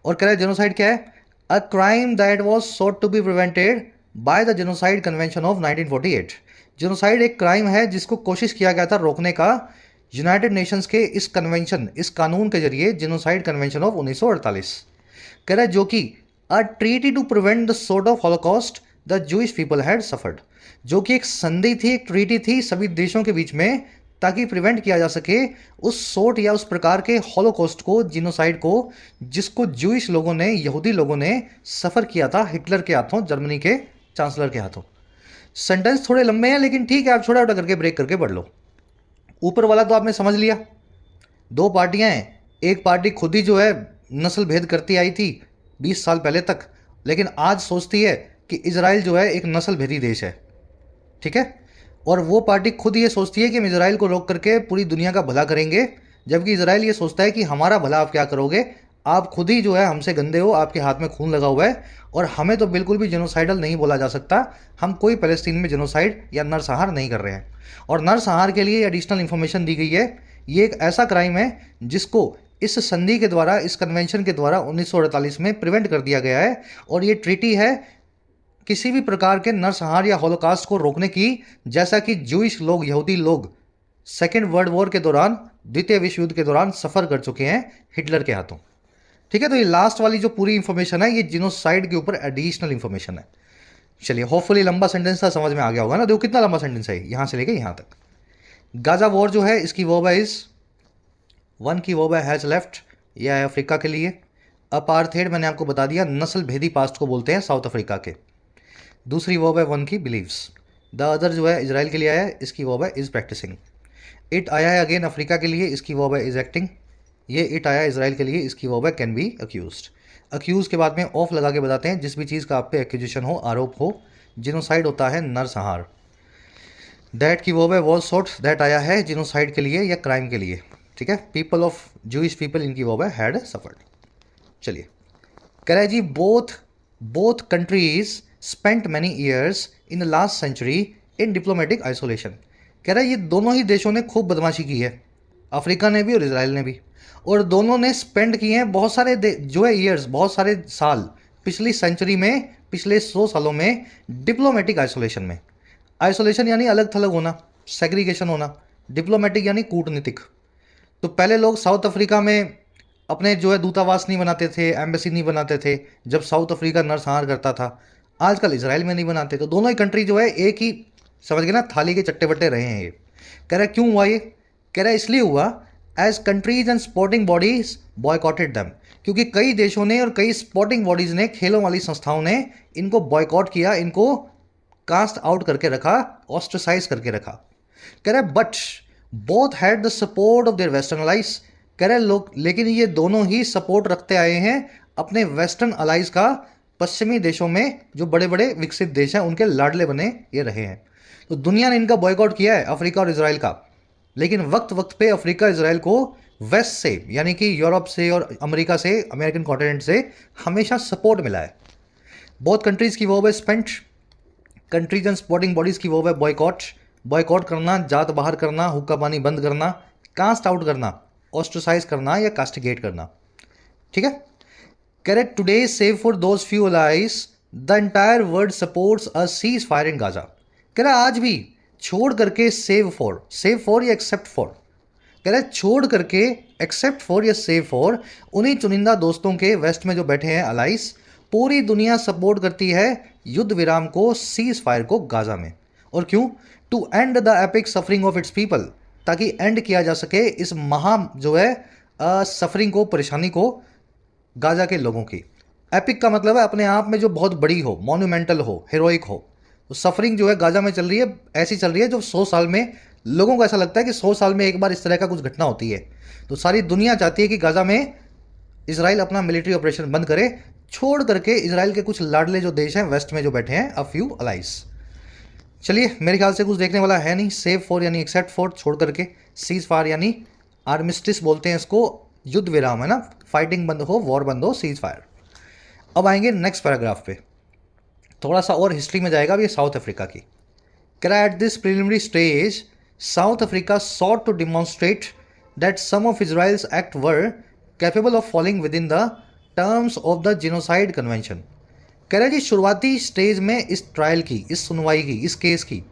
और कह रहे हैं जिनोसाइड क्या है? A crime that was sought to be prevented by the genocide convention of 1948। Genocide एक क्राइम है जिसको कोशिश किया गया था रोकने का यूनाइटेड नेशंस के इस कन्वेंशन, इस कानून के जरिए, जेनोसाइड कन्वेंशन ऑफ 1948। कह रहा है जो कि a treaty to prevent the sort of holocaust the Jewish people had suffered, जो कि एक संधि थी, एक ट्रीटी थी सभी देशों के बीच में, ताकि प्रिवेंट किया जा सके उस सोर्ट या उस प्रकार के हॉलोकॉस्ट को, जिनोसाइड को, जिसको जूइश लोगों ने, यहूदी लोगों ने सफ़र किया था हिटलर के हाथों, जर्मनी के चांसलर के हाथों। सेंटेंस थोड़े लंबे हैं लेकिन ठीक है, आप छोटा छोटा करके ब्रेक करके पढ़ लो। ऊपर वाला तो आपने समझ लिया, दो पार्टियां हैं, एक पार्टी खुद ही जो है नस्ल भेद करती आई थी 20 साल पहले तक, लेकिन आज सोचती है कि इजराइल जो है एक नस्ल भेदी देश है, ठीक है। और वो पार्टी खुद ये सोचती है कि हम इजराइल को रोक करके पूरी दुनिया का भला करेंगे, जबकि इजराइल ये सोचता है कि हमारा भला आप क्या करोगे, आप खुद ही जो है हमसे गंदे हो, आपके हाथ में खून लगा हुआ है, और हमें तो बिल्कुल भी जेनोसाइडल नहीं बोला जा सकता, हम कोई फ़लस्तीन में जेनोसाइड या नरसंहार नहीं कर रहे हैं। और नरसंहार के लिए एडिशनल इन्फॉर्मेशन दी गई है, ये एक ऐसा क्राइम है जिसको इस संधि के द्वारा, इस कन्वेंशन के द्वारा 1948 में प्रिवेंट कर दिया गया है। और ये ट्रीटी है किसी भी प्रकार के नरसंहार या हॉलोकास्ट को रोकने की, जैसा कि जूइश लोग, यहूदी लोग सेकेंड वर्ल्ड वॉर के दौरान, द्वितीय विश्व युद्ध के दौरान सफ़र कर चुके हैं हिटलर के हाथों, ठीक है। तो ये लास्ट वाली जो पूरी इंफॉर्मेशन है, ये जिनोसाइड के ऊपर एडिशनल इंफॉर्मेशन है। चलिए, होपफुली लंबा सेंटेंस था, समझ में आ गया होगा ना। देखो कितना लंबा सेंटेंस है, यहाँ से लेके यहाँ तक। गाजा वॉर जो है, इसकी वर्ब है इज, वन की वर्ब है हैज़ लेफ्ट, यह है अफ्रीका के लिए। अपार्थेड मैंने आपको बता दिया, नस्ल भेदी पास्ट को बोलते हैं साउथ अफ्रीका के। दूसरी वर्ब है वन की बिलीव्स। द अदर जो है इजराइल के लिए आया है, इसकी वर्ब है इज़ प्रैक्टिसिंग। इट आया है अगेन अफ्रीका के लिए, इसकी वर्ब है इज़ एक्टिंग। ये इट आया इजराइल के लिए, इसकी वर्ब है कैन बी अक्यूज्ड। अक्यूज के बाद में ऑफ लगा के बताते हैं जिस भी चीज़ का आप पे एक्यूजिशन हो, आरोप हो। जिनोसाइड होता है नरसंहार। दैट की वर्ब है वॉज सॉट, दैट आया है जिनोसाइड के लिए या क्राइम के लिए, ठीक है। पीपल ऑफ जूइश पीपल, इनकी वर्ब है हैड सफर्ड। चलिए, कह रहा है जी both countries spent many years in the last century in diplomatic isolation. कह रहा है ये दोनों ही देशों ने खूब बदमाशी की है, अफ्रीका ने भी और इसराइल ने भी, और दोनों ने स्पेंड किए हैं बहुत सारे जो है ईयर्स, बहुत सारे साल, पिछली सेंचुरी में, पिछले 100 सालों में डिप्लोमेटिक आइसोलेशन में। आइसोलेशन यानी अलग थलग होना, सेग्रीगेशन होना, डिप्लोमेटिक यानी कूटनीतिक। तो पहले लोग साउथ अफ्रीका में अपने जो है दूतावास नहीं बनाते थे, एम्बेसी नहीं बनाते थे, जब साउथ अफ्रीका नरसंहार करता था। आजकल इसराइल में नहीं बनाते, तो दोनों ही कंट्री जो है एक ही, समझ गए ना, थाली के चट्टे बट्टे रहे हैं ये। कह रहा है क्यों हुआ ये, कह रहा है इसलिए हुआ as countries and sporting bodies boycotted them, क्योंकि कई देशों ने और कई स्पोर्टिंग बॉडीज ने, खेलों वाली संस्थाओं ने इनको बॉयकॉट किया, इनको कास्ट आउट करके रखा, ऑस्ट्रसाइज करके रखा। कह रहा है but both had the support of their western allies. कह रहे लोग, लेकिन ये दोनों ही सपोर्ट रखते आए हैं अपने वेस्टर्न अलाइज का, पश्चिमी देशों में जो बड़े बड़े विकसित देश हैं उनके लाडले बने ये रहे हैं। तो दुनिया ने इनका बॉयकॉट किया है, अफ्रीका और इसराइल का, लेकिन वक्त वक्त पे अफ्रीका इसराइल को वेस्ट से, यानी कि यूरोप से और अमेरिका से, अमेरिकन कॉन्टिनेंट से हमेशा सपोर्ट मिला है। बहुत कंट्रीज़ की वर्ब है spent, countries and sporting bodies की वर्ब है बॉयकॉट। बॉयकॉट करना, जात बाहर करना, हुक्का पानी बंद करना, कास्ट आउट करना, ऑस्ट्रसाइज करना या कास्टिगेट करना, ठीक है। Correct, today save for those few allies the entire world supports a ceasefire in Gaza. कह रहा आज भी छोड़ करके, सेव फॉर या एक्सेप्ट फॉर, कह रहा है छोड़ करके, एक्सेप्ट फॉर या सेव फॉर, उन्हीं चुनिंदा दोस्तों के वेस्ट में जो बैठे हैं अलाइस, पूरी दुनिया सपोर्ट करती है युद्ध विराम को, सीज फायर को गाजा में। और क्यों, to end the epic suffering of its people, ताकि एंड किया जा सके इस महा जो है सफरिंग को, परेशानी को गाजा के लोगों की। एपिक का मतलब है अपने आप में जो बहुत बड़ी हो, मॉन्यूमेंटल हो, हीरोइक हो। तो सफरिंग जो है गाजा में चल रही है, ऐसी चल रही है जो 100 साल में, लोगों को ऐसा लगता है कि 100 साल में एक बार इस तरह का कुछ घटना होती है। तो सारी दुनिया चाहती है कि गाजा में इसराइल अपना मिलिट्री ऑपरेशन बंद करे, छोड़ करके इसराइल के कुछ लाडले जो देश हैं वेस्ट में जो बैठे हैं, अ फ्यू अलाइज। चलिए, मेरे ख्याल से कुछ देखने वाला है नहीं। सेव फॉर यानी एक्सेप्ट फॉर, छोड़ करके। सीज फायर यानी आर्मिस्टिस बोलते हैं इसको, युद्ध विराम है ना, फाइटिंग बंद हो, वॉर बंद हो, सीज फायर। अब आएंगे नेक्स्ट पैराग्राफ पे, थोड़ा सा और हिस्ट्री में जाएगा अब ये साउथ अफ्रीका की। At this preliminary stage south Africa sought to demonstrate that some of Israel's acts were capable of falling within the terms of the genocide convention. कह रहे जी शुरुआती स्टेज में इस ट्रायल की, इस सुनवाई की, इस केस की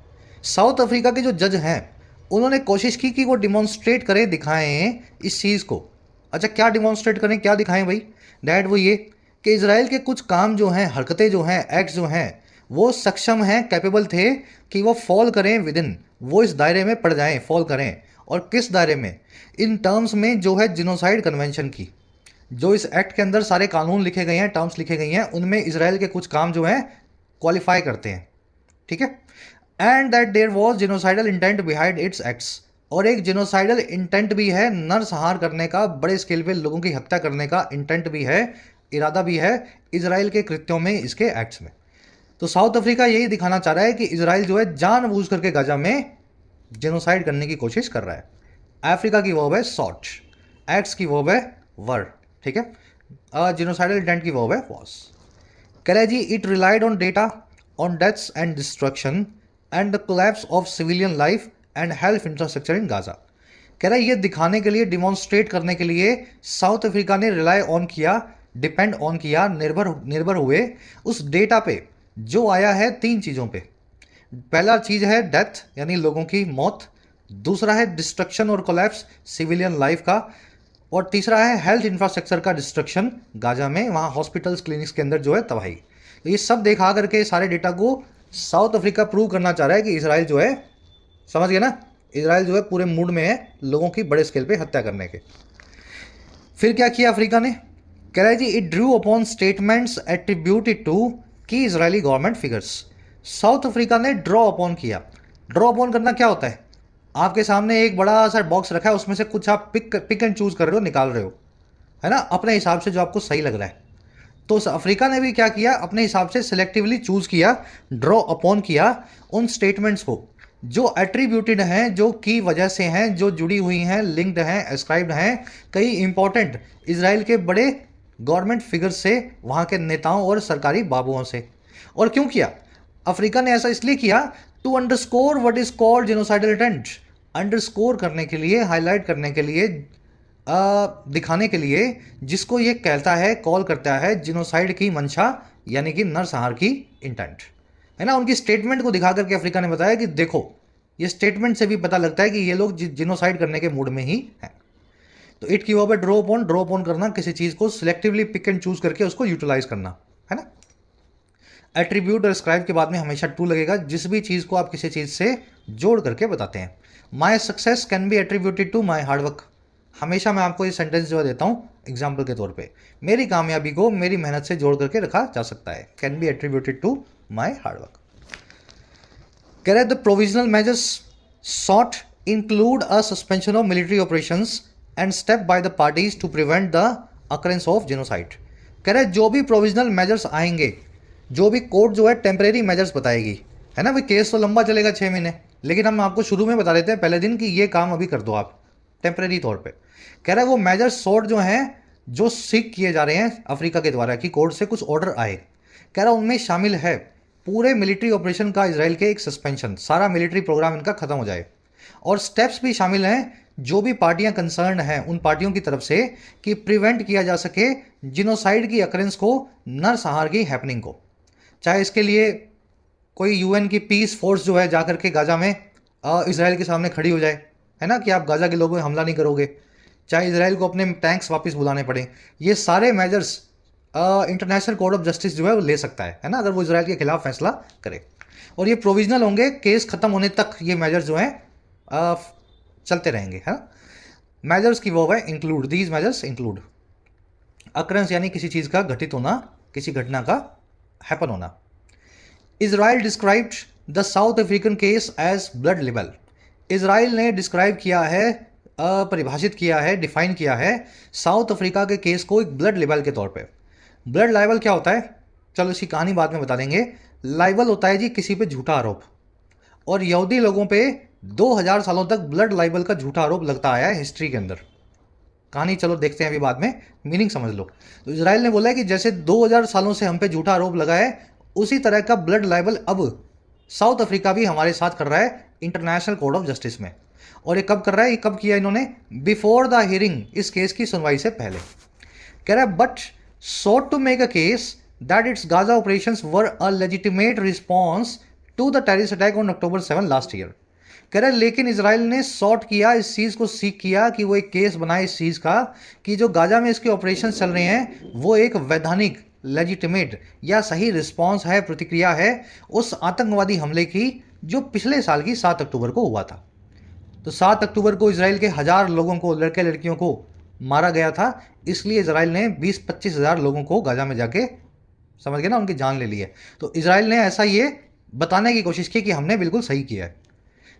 साउथ अफ्रीका के जो जज हैं उन्होंने कोशिश की कि वो डिमॉन्स्ट्रेट करें, दिखाएं इस चीज़ को। अच्छा क्या डिमॉन्स्ट्रेट करें, क्या दिखाएं भाई? डैट वो ये कि इसराइल के कुछ काम जो हैं, हरकतें जो हैं, एक्ट्स जो हैं, वो सक्षम हैं, कैपेबल थे कि वो फॉल करें विद इन, वो इस दायरे में पड़ जाएं, फॉल करें। और किस दायरे में? इन टर्म्स में जो है जिनोसाइड कन्वेंशन की। जो इस एक्ट के अंदर सारे कानून लिखे गए हैं, टर्म्स लिखे गई हैं, उनमें इसराइल के कुछ काम जो हैं क्वालिफाई करते हैं। ठीक है। And that there was genocidal intent behind its acts, और एक जिनोसाइडल इंटेंट भी है, नरसंहार करने का, बड़े स्केल पे लोगों की हत्या करने का इंटेंट भी है, इरादा भी है इसराइल के कृत्यों में, इसके एक्ट्स में। तो साउथ अफ्रीका यही दिखाना चाह रहा है कि इसराइल जो है जानबूझ करके गाजा में जेनोसाइड करने की कोशिश कर रहा है। अफ्रीका की वर्ब है सॉट, एक्ट्स की वर्ब है वर। ठीक है। जेनोसाइडल इंटेंट की वर्ब है वॉज। कह रहा है जी it relied on data on deaths and destruction and the collapse of civilian life and health infrastructure in Gaza. कह रहा है ये दिखाने के लिए, डिमॉन्स्ट्रेट करने के लिए साउथ अफ्रीका ने रिलाई ऑन किया, डिपेंड ऑन किया, निर्भर हुए उस डेटा पे जो आया है तीन चीज़ों पे। पहला चीज़ है डेथ यानी लोगों की मौत, दूसरा है डिस्ट्रक्शन और कोलैप्स सिविलियन लाइफ का, और तीसरा है हेल्थ इंफ्रास्ट्रक्चर का डिस्ट्रक्शन गाजा में, वहाँ हॉस्पिटल्स क्लिनिक्स के अंदर जो है तबाही। तो ये सब देखा करके सारे डेटा को साउथ अफ्रीका प्रूव करना चाह रहा है कि इसराइल जो है, समझ गए ना, इसराइल जो है पूरे मूड में है लोगों की बड़े स्केल पे हत्या करने के। फिर क्या किया अफ्रीका ने? कह रहा है जी it drew upon statements attributed to key Israeli government figures. South Africa ने ड्रॉ अपॉन किया। ड्रॉ अपॉन करना क्या होता है? आपके सामने एक बड़ा सा बॉक्स रखा है, उसमें से कुछ आप पिक एंड चूज कर रहे हो, निकाल रहे हो, है ना, अपने हिसाब से जो आपको सही लग रहा है। तो अफ्रीका ने भी क्या किया, अपने हिसाब से सिलेक्टिवली चूज किया, ड्रॉ अपॉन किया उन स्टेटमेंट्स को जो एट्रीब्यूटेड हैं, जो की वजह से हैं, जो जुड़ी हुई हैं, लिंक्ड हैं, एस्क्राइब्ड हैं कई इंपॉर्टेंट इसराइल के बड़े गवर्नमेंट फिगर्स से, वहाँ के नेताओं और सरकारी बाबुओं से। और क्यों किया अफ्रीका ने ऐसा? इसलिए किया to underscore what is called genocidal intent, underscore करने के लिए, हाईलाइट करने के लिए, दिखाने के लिए जिसको ये कहता है, कॉल करता है जिनोसाइड की मंशा, यानी कि नरसंहार की इंटेंट, है ना। उनकी स्टेटमेंट को दिखा करके अफ्रीका ने बताया कि देखो, ये स्टेटमेंट से भी पता लगता है कि ये लोग जिनोसाइड करने के मूड में ही हैं। तो इट की वर्ब है ड्रॉ अपॉन करना, किसी चीज़ को सिलेक्टिवली पिक एंड चूज करके उसको यूटिलाइज करना, है ना। एट्रीब्यूट और स्क्राइब के बाद में हमेशा टू लगेगा, जिस भी चीज़ को आप किसी चीज़ से जोड़ करके बताते हैं। My success can be attributed to my hard work. हमेशा मैं आपको ये सेंटेंस जो देता हूँ एग्जाम्पल के तौर पे, मेरी कामयाबी को मेरी मेहनत से जोड़ करके रखा जा सकता है। Can be attributed to my hard work. कह रहे the provisional measures sought include a suspension of military operations and step by the parties to prevent the occurrence of genocide. कह रहे जो भी प्रोविजनल मेजर्स आएंगे, जो भी कोर्ट जो है टेम्परेरी मेजर्स बताएगी, है ना भाई, केस तो लंबा चलेगा 6 महीने, लेकिन हम आपको शुरू में बता देते हैं पहले दिन कि ये काम अभी कर दो आप टेम्परेरी तौर पे। कह रहा है वो मेजर्स सॉर्ट जो हैं, जो सीख किए जा रहे हैं अफ्रीका के द्वारा कि कोर्ट से कुछ ऑर्डर आए, कह रहा उनमें शामिल है पूरे मिलिट्री ऑपरेशन का इसराइल के एक सस्पेंशन, सारा मिलिट्री प्रोग्राम इनका खत्म हो जाए, और स्टेप्स भी शामिल हैं जो भी पार्टियां कंसर्न हैं उन पार्टियों की तरफ से कि प्रिवेंट किया जा सके जिनोसाइड की अकरेंस को, नरसंहार की हैपनिंग को। चाहे इसके लिए कोई यूएन की पीस फोर्स जो है जाकर के गाजा में इसराइल के सामने खड़ी हो जाए, है ना, कि आप गाजा के लोगों में हमला नहीं करोगे, चाहे इसराइल को अपने टैंक्स वापस बुलाने पड़े, ये सारे measures international court of justice जो है वो ले सकता है ना, अगर वो इसराइल के खिलाफ फैसला करे। और ये प्रोविजनल होंगे, केस खत्म होने तक ये मेजर्स जो हैं चलते रहेंगे, है ना। मेजर्स की वो है include, these measures include occurrence यानी किसी चीज़ का घटित होना, किसी घटना का हैपन होना। Israel described the South African case as blood libel. Israel ने डिस्क्राइब किया है, परिभाषित किया है, डिफाइन किया है साउथ अफ्रीका के केस को एक ब्लड लिबल के तौर पे। ब्लड लाइबल क्या होता है? चलो इसकी कहानी बाद में बता देंगे। लाइबल होता है जी किसी पे झूठा आरोप, और यहूदी लोगों पे 2000 सालों तक ब्लड लाइबल का झूठा आरोप लगता आया है हिस्ट्री के अंदर। कहानी चलो देखते हैं अभी बाद में, मीनिंग समझ लो। तो इसराइल ने बोला है कि जैसे 2000 सालों से हम पे झूठा आरोप लगा है, उसी तरह का ब्लड लाइबल अब साउथ अफ्रीका भी हमारे साथ कर रहा है इंटरनेशनल कोर्ट ऑफ जस्टिस में। और ये कब कर रहा है, ये कब किया इन्होंने? बिफोर द हियरिंग, इस केस की सुनवाई से पहले। कह रहा है but sought to make a case that its Gaza operations were a legitimate response to the terrorist attack on October 7 last year. कह रहा है लेकिन इसराइल ने सॉर्ट किया, इस चीज़ को सीख किया कि वो एक केस बनाए इस चीज़ का कि जो गाजा में इसके ऑपरेशन चल रहे हैं वो एक वैधानिक लेजिटिमेट या सही रिस्पॉन्स है, प्रतिक्रिया है उस आतंकवादी हमले की जो पिछले साल की 7 अक्टूबर को हुआ था। तो 7 अक्टूबर को इसराइल के 1000 लोगों को, लड़के लड़कियों को मारा गया था, इसलिए इसराइल ने 20-25 हज़ार लोगों को गाजा में जाके, समझ गए ना, उनकी जान ले ली है। तो इसराइल ने ऐसा ये बताने की कोशिश की कि हमने बिल्कुल सही किया है।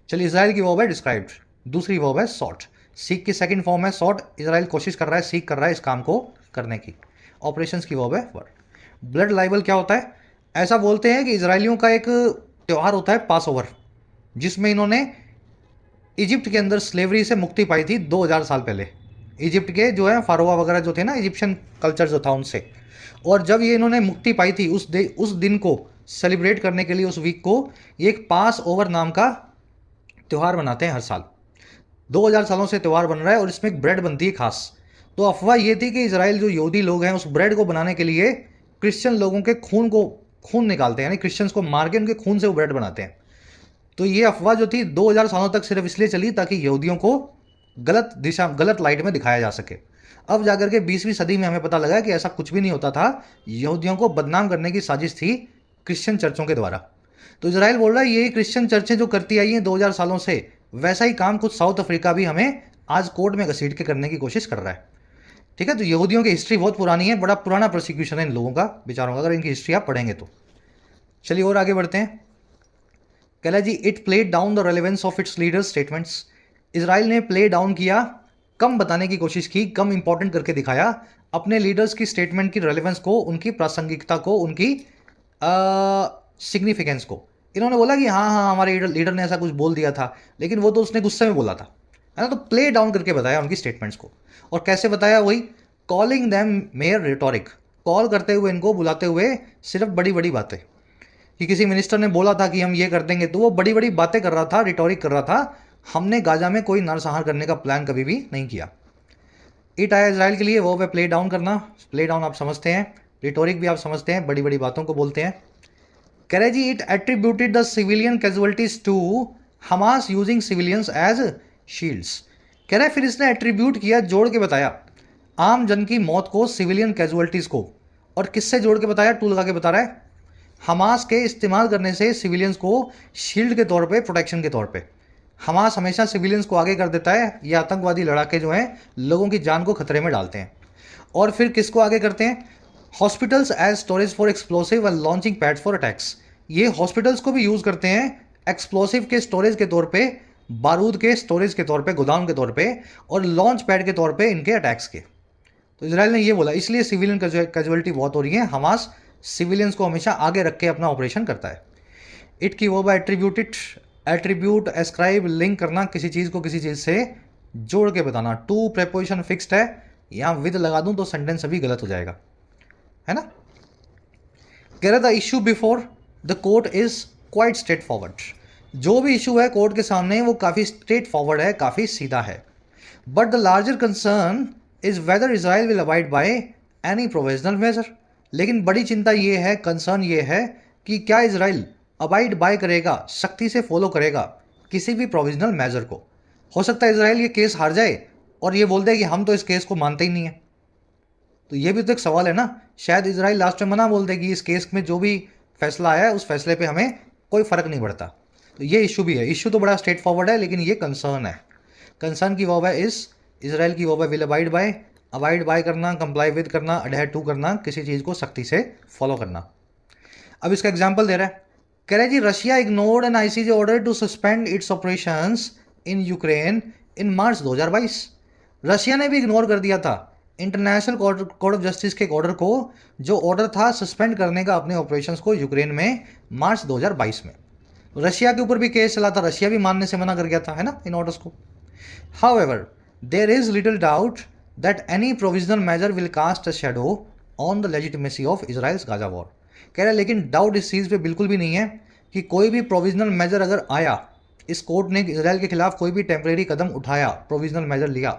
चलिए, इसराइल की वर्ब है डिस्क्राइब्ड, दूसरी वर्ब है सॉट। सीख की सेकंड फॉर्म है सॉट। इसराइल कोशिश कर रहा है, सीख कर रहा है इस काम को करने की। ऑपरेशंस की वर्ब है वर्ब। ब्लड लाइबल क्या होता है? ऐसा बोलते हैं कि इसराइलियों का एक त्यौहार होता है पास ओवर, जिसमें इन्होंने इजिप्ट के अंदर स्लेवरी से मुक्ति पाई थी 2000 साल पहले। इजिप्ट के जो है फारोआ वगैरह जो थे ना, इजिप्शियन कल्चर जो था उनसे, और जब ये इन्होंने मुक्ति पाई थी उस दिन को सेलिब्रेट करने के लिए, उस वीक को, ये एक पास ओवर नाम का त्यौहार बनाते हैं हर साल। 2000 सालों से त्यौहार बन रहा है और इसमें एक ब्रेड बनती है खास। तो अफवाह ये थी कि इसराइल जो यहूदी लोग हैं उस ब्रेड को बनाने के लिए क्रिश्चियन लोगों के खून निकालते हैं, यानी क्रिश्चियंस को मार के उनके खून से वो ब्रेड बनाते हैं। तो ये अफवाह जो थी 2000 सालों तक सिर्फ इसलिए चली ताकि यहूदियों को गलत लाइट में दिखाया जा सके। अब जाकर के 20वीं सदी में हमें पता लगा कि ऐसा कुछ भी नहीं होता था, यहूदियों को बदनाम करने की साजिश थी क्रिश्चियन चर्चों के द्वारा। तो इजराइल बोल रहा है ये क्रिश्चियन चर्चें जो करती आई हैं 2000 सालों से, वैसा ही काम कुछ साउथ अफ्रीका भी हमें आज कोर्ट में घसीट के करने की कोशिश कर रहा है। ठीक है, तो यहूदियों की हिस्ट्री बहुत पुरानी है, बड़ा पुराना प्रोसिक्यूशन है इन लोगों का, बेचारों का, अगर इनकी हिस्ट्री आप पढ़ेंगे तो। चलिए और आगे बढ़ते हैं। कहला जी, it played down the relevance of its leaders statements. Israel ने प्ले डाउन किया, कम बताने की कोशिश की, कम इंपॉर्टेंट करके दिखाया अपने लीडर्स की स्टेटमेंट की रेलेवेंस को, उनकी प्रासंगिकता को, उनकी सिग्निफिकेंस को। इन्होंने बोला कि हाँ हमारे लीडर ने ऐसा कुछ बोल दिया था, लेकिन वो तो उसने गुस्से में बोला था, है ना। तो प्ले डाउन करके बताया उनकी स्टेटमेंट्स को। और कैसे बताया? वही calling them mayor rhetoric, call करते हुए, इनको बुलाते हुए सिर्फ बड़ी बड़ी बातें, कि किसी मिनिस्टर ने बोला था कि हम ये कर देंगे, तो वो बड़ी बड़ी बातें कर रहा था, रिटोरिक कर रहा था। हमने गाजा में कोई नरसंहार करने का प्लान कभी भी नहीं किया। इट आया इसराइल के लिए, वो पे प्ले डाउन करना, प्ले डाउन आप समझते हैं, रिटोरिक भी आप समझते हैं, बड़ी बड़ी बातों को बोलते हैं। कह रहे जी, it attributed the civilian casualties to Hamas using civilians as shields. कह रहे फिर इसने एट्रीब्यूट किया, जोड़ के बताया आम जन की मौत को, सिविलियन कैजुअलिटीज को, और किससे जोड़ के बताया? टू लगा के बता रहा है, हमास के इस्तेमाल करने से सिविलियंस को शील्ड के तौर पे, प्रोटेक्शन के तौर पे। हमास हमेशा सिविलियंस को आगे कर देता है, ये आतंकवादी लड़ाके जो हैं लोगों की जान को खतरे में डालते हैं। और फिर किसको आगे करते हैं? Hospitals as storage for explosive and launching pad for attacks. ये हॉस्पिटल्स को भी यूज़ करते हैं एक्सप्लोसिव के स्टोरेज के तौर पे, बारूद के स्टोरेज के तौर पे, गोदाम के तौर पे, और लॉन्च पैड के तौर पे इनके अटैक्स के। तो इसराइल ने ये बोला, इसलिए सिविलियन कैजुअलिटी बहुत हो रही है, हमास सिविलियंस को हमेशा आगे रख के अपना ऑपरेशन करता है। इट की वो by attributed, attribute, ascribe, link करना, किसी चीज़ को किसी चीज़ से जोड़ के बताना। टू प्रेपोजिशन फिक्स्ड है, यहाँ विद लगा दूं तो सेंटेंस अभी गलत हो जाएगा, है ना। कह रहा था issue before the court is quite straight forward. जो भी इशू है कोर्ट के सामने वो काफ़ी स्ट्रेट फॉरवर्ड है, काफ़ी सीधा है। But the larger concern is whether Israel will abide by any provisional measure. लेकिन बड़ी चिंता ये है, कंसर्न ये है कि क्या इजराइल अबाइड बाय करेगा, सख्ती से फॉलो करेगा किसी भी प्रोविजनल मेजर को। हो सकता है इजराइल ये केस हार जाए और ये बोल दे कि हम तो इस केस को मानते ही नहीं है। तो ये भी तो एक सवाल है ना, शायद इजराइल लास्ट में मना बोल दे कि इस केस में जो भी फैसला आया है उस फैसले पे हमें कोई फ़र्क नहीं पड़ता। तो ये इशू भी है, इशू तो बड़ा स्ट्रेट फॉरवर्ड है, लेकिन ये कंसर्न है। कंसर्न की वर्ब है इस, इसराइल की वर्ब है will abide bye. Abide by करना, कंप्लाई विद करना, अडहेयर टू करना, किसी चीज़ को सख्ती से फॉलो करना। अब इसका एग्जाम्पल दे रहा है, कह रहे जी, Russia ignored an ICJ order to suspend its operations in Ukraine in March 2022। Russia ने भी इग्नोर कर दिया था इंटरनेशनल कोर्ट ऑफ जस्टिस के एक ऑर्डर को, जो ऑर्डर था सस्पेंड करने का अपने ऑपरेशंस को यूक्रेन में मार्च 2022 में। रशिया के ऊपर भी केस चला था, रशिया भी मानने से मना कर गया था, है ना, इन ऑर्डर्स को। However there is little doubt that any provisional measure will cast a shadow on the legitimacy of Israel's Gaza war. कह रहे हैं लेकिन डाउट इस चीज़ पे बिल्कुल भी नहीं है कि कोई भी प्रोविजनल मेजर अगर आया इस कोर्ट ने इसराइल के खिलाफ कोई भी टेम्परेरी कदम उठाया, प्रोविजनल मेजर लिया,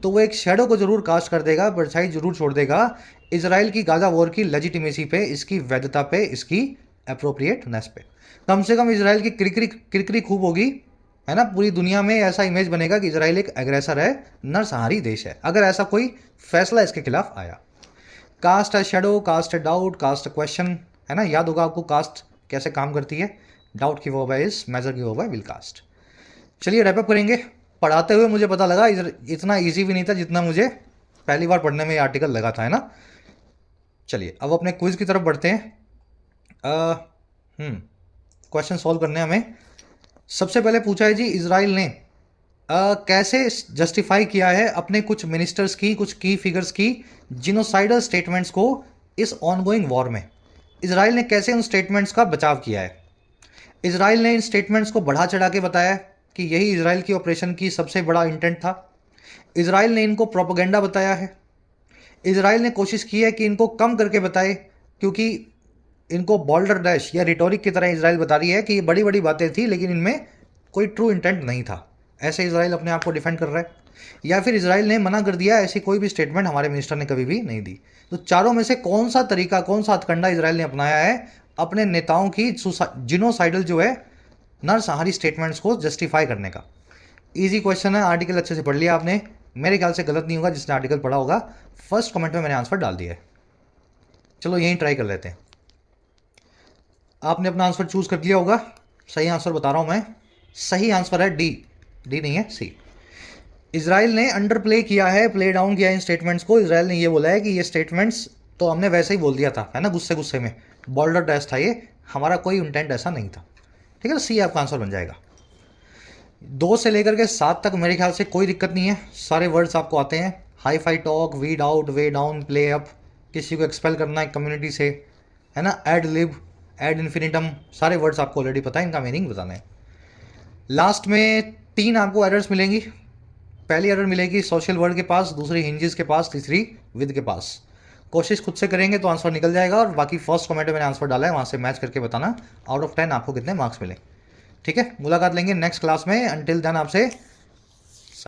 तो वो एक शेडो को जरूर कास्ट कर देगा, परछाई जरूर छोड़ देगा इसराइल की गाजा वॉर की लेजिटिमेसी पे, इसकी वैधता पे, इसकी अप्रोप्रिएटनेस पे। कम से कम इसराइल की किरकिरी खूब होगी, है ना। पूरी दुनिया में ऐसा इमेज बनेगा कि इसराइल एक एग्रेसर है, नरसंहारी देश है, अगर ऐसा कोई फैसला इसके खिलाफ आया। कास्ट है शेडो, कास्ट है डाउट, कास्ट क्वेश्चन, है ना। याद होगा आपको कास्ट कैसे काम करती है। डाउट की वर्ब है इस, मेजर की वर्ब है विल कास्ट। चलिए रैप अप करेंगे। पढ़ाते हुए मुझे पता लगा इतना इजी भी नहीं था जितना मुझे पहली बार पढ़ने में ये आर्टिकल लगा था, है ना। चलिए अब अपने क्विज की तरफ बढ़ते हैं। क्वेश्चन सॉल्व करने हमें। सबसे पहले पूछा है जी, इजराइल ने कैसे जस्टिफाई किया है अपने कुछ मिनिस्टर्स की, कुछ की फिगर्स की जिनोसाइडल स्टेटमेंट्स को इस ऑनगोइंग वॉर में। इजराइल ने कैसे उन स्टेटमेंट्स का बचाव किया है। इजराइल ने इन स्टेटमेंट्स को बढ़ा चढ़ा के बताया कि यही इजराइल की ऑपरेशन की सबसे बड़ा इंटेंट था। इजराइल ने इनको प्रोपेगेंडा बताया है। इजराइल ने कोशिश की है कि इनको कम करके बताए, क्योंकि इनको बॉल्डर डैश या रिटोरिक की तरह इजराइल बता रही है कि ये बड़ी बड़ी बातें थी लेकिन इनमें कोई ट्रू इंटेंट नहीं था। ऐसे इजराइल अपने आप को डिफेंड कर रहा है। या फिर इजराइल ने मना कर दिया, ऐसी कोई भी स्टेटमेंट हमारे मिनिस्टर ने कभी भी नहीं दी। तो चारों में से कौन सा तरीका, कौन सा हथकंडा इजराइल ने अपनाया है अपने नेताओं की जिनोसाइडल जो है नरसंहारी स्टेटमेंट्स को जस्टिफाई करने का। इजी क्वेश्चन है, आर्टिकल अच्छे से पढ़ लिया आपने, मेरे ख्याल से गलत नहीं होगा जिसने आर्टिकल पढ़ा होगा। फर्स्ट कमेंट में मैंने आंसर डाल दिया है। चलो यहीं ट्राई कर लेते हैं। आपने अपना आंसर चूज कर लिया होगा। सही आंसर बता रहा हूं मैं, सही आंसर है डी। डी नहीं है, सी। इजराइल ने अंडर प्ले किया है, प्ले डाउन किया इन स्टेटमेंट्स को। इजराइल ने ये बोला है कि ये स्टेटमेंट्स तो हमने वैसे ही बोल दिया था, है ना, गुस्से गुस्से में, बॉर्डर डैश था ये, हमारा कोई इंटेंट ऐसा नहीं था। ठीक है, सी आपका आंसर बन जाएगा। 2 से लेकर के 7 तक मेरे ख्याल से कोई दिक्कत नहीं है, सारे वर्ड्स आपको आते हैं। Hi fi talk, weed out, वे डाउन, प्ले अप, किसी को एक्सपेल करना है कम्युनिटी से, है ना, एड लिब, एड इन्फिनिटम, सारे वर्ड्स आपको ऑलरेडी पता है, इनका मीनिंग बताना है। लास्ट में 3 आपको एरर्स मिलेंगी। पहली एरर मिलेगी सोशल वर्ड के पास, दूसरी हिंजेस के पास, तीसरी विद के पास। कोशिश खुद से करेंगे तो आंसर निकल जाएगा, और बाकी फर्स्ट कमेंट में मैंने आंसर डाला है, वहाँ से मैच करके बताना आउट ऑफ 10 आपको कितने मार्क्स मिले। ठीक है, मुलाकात लेंगे नेक्स्ट क्लास में। अंटिल देन आपसे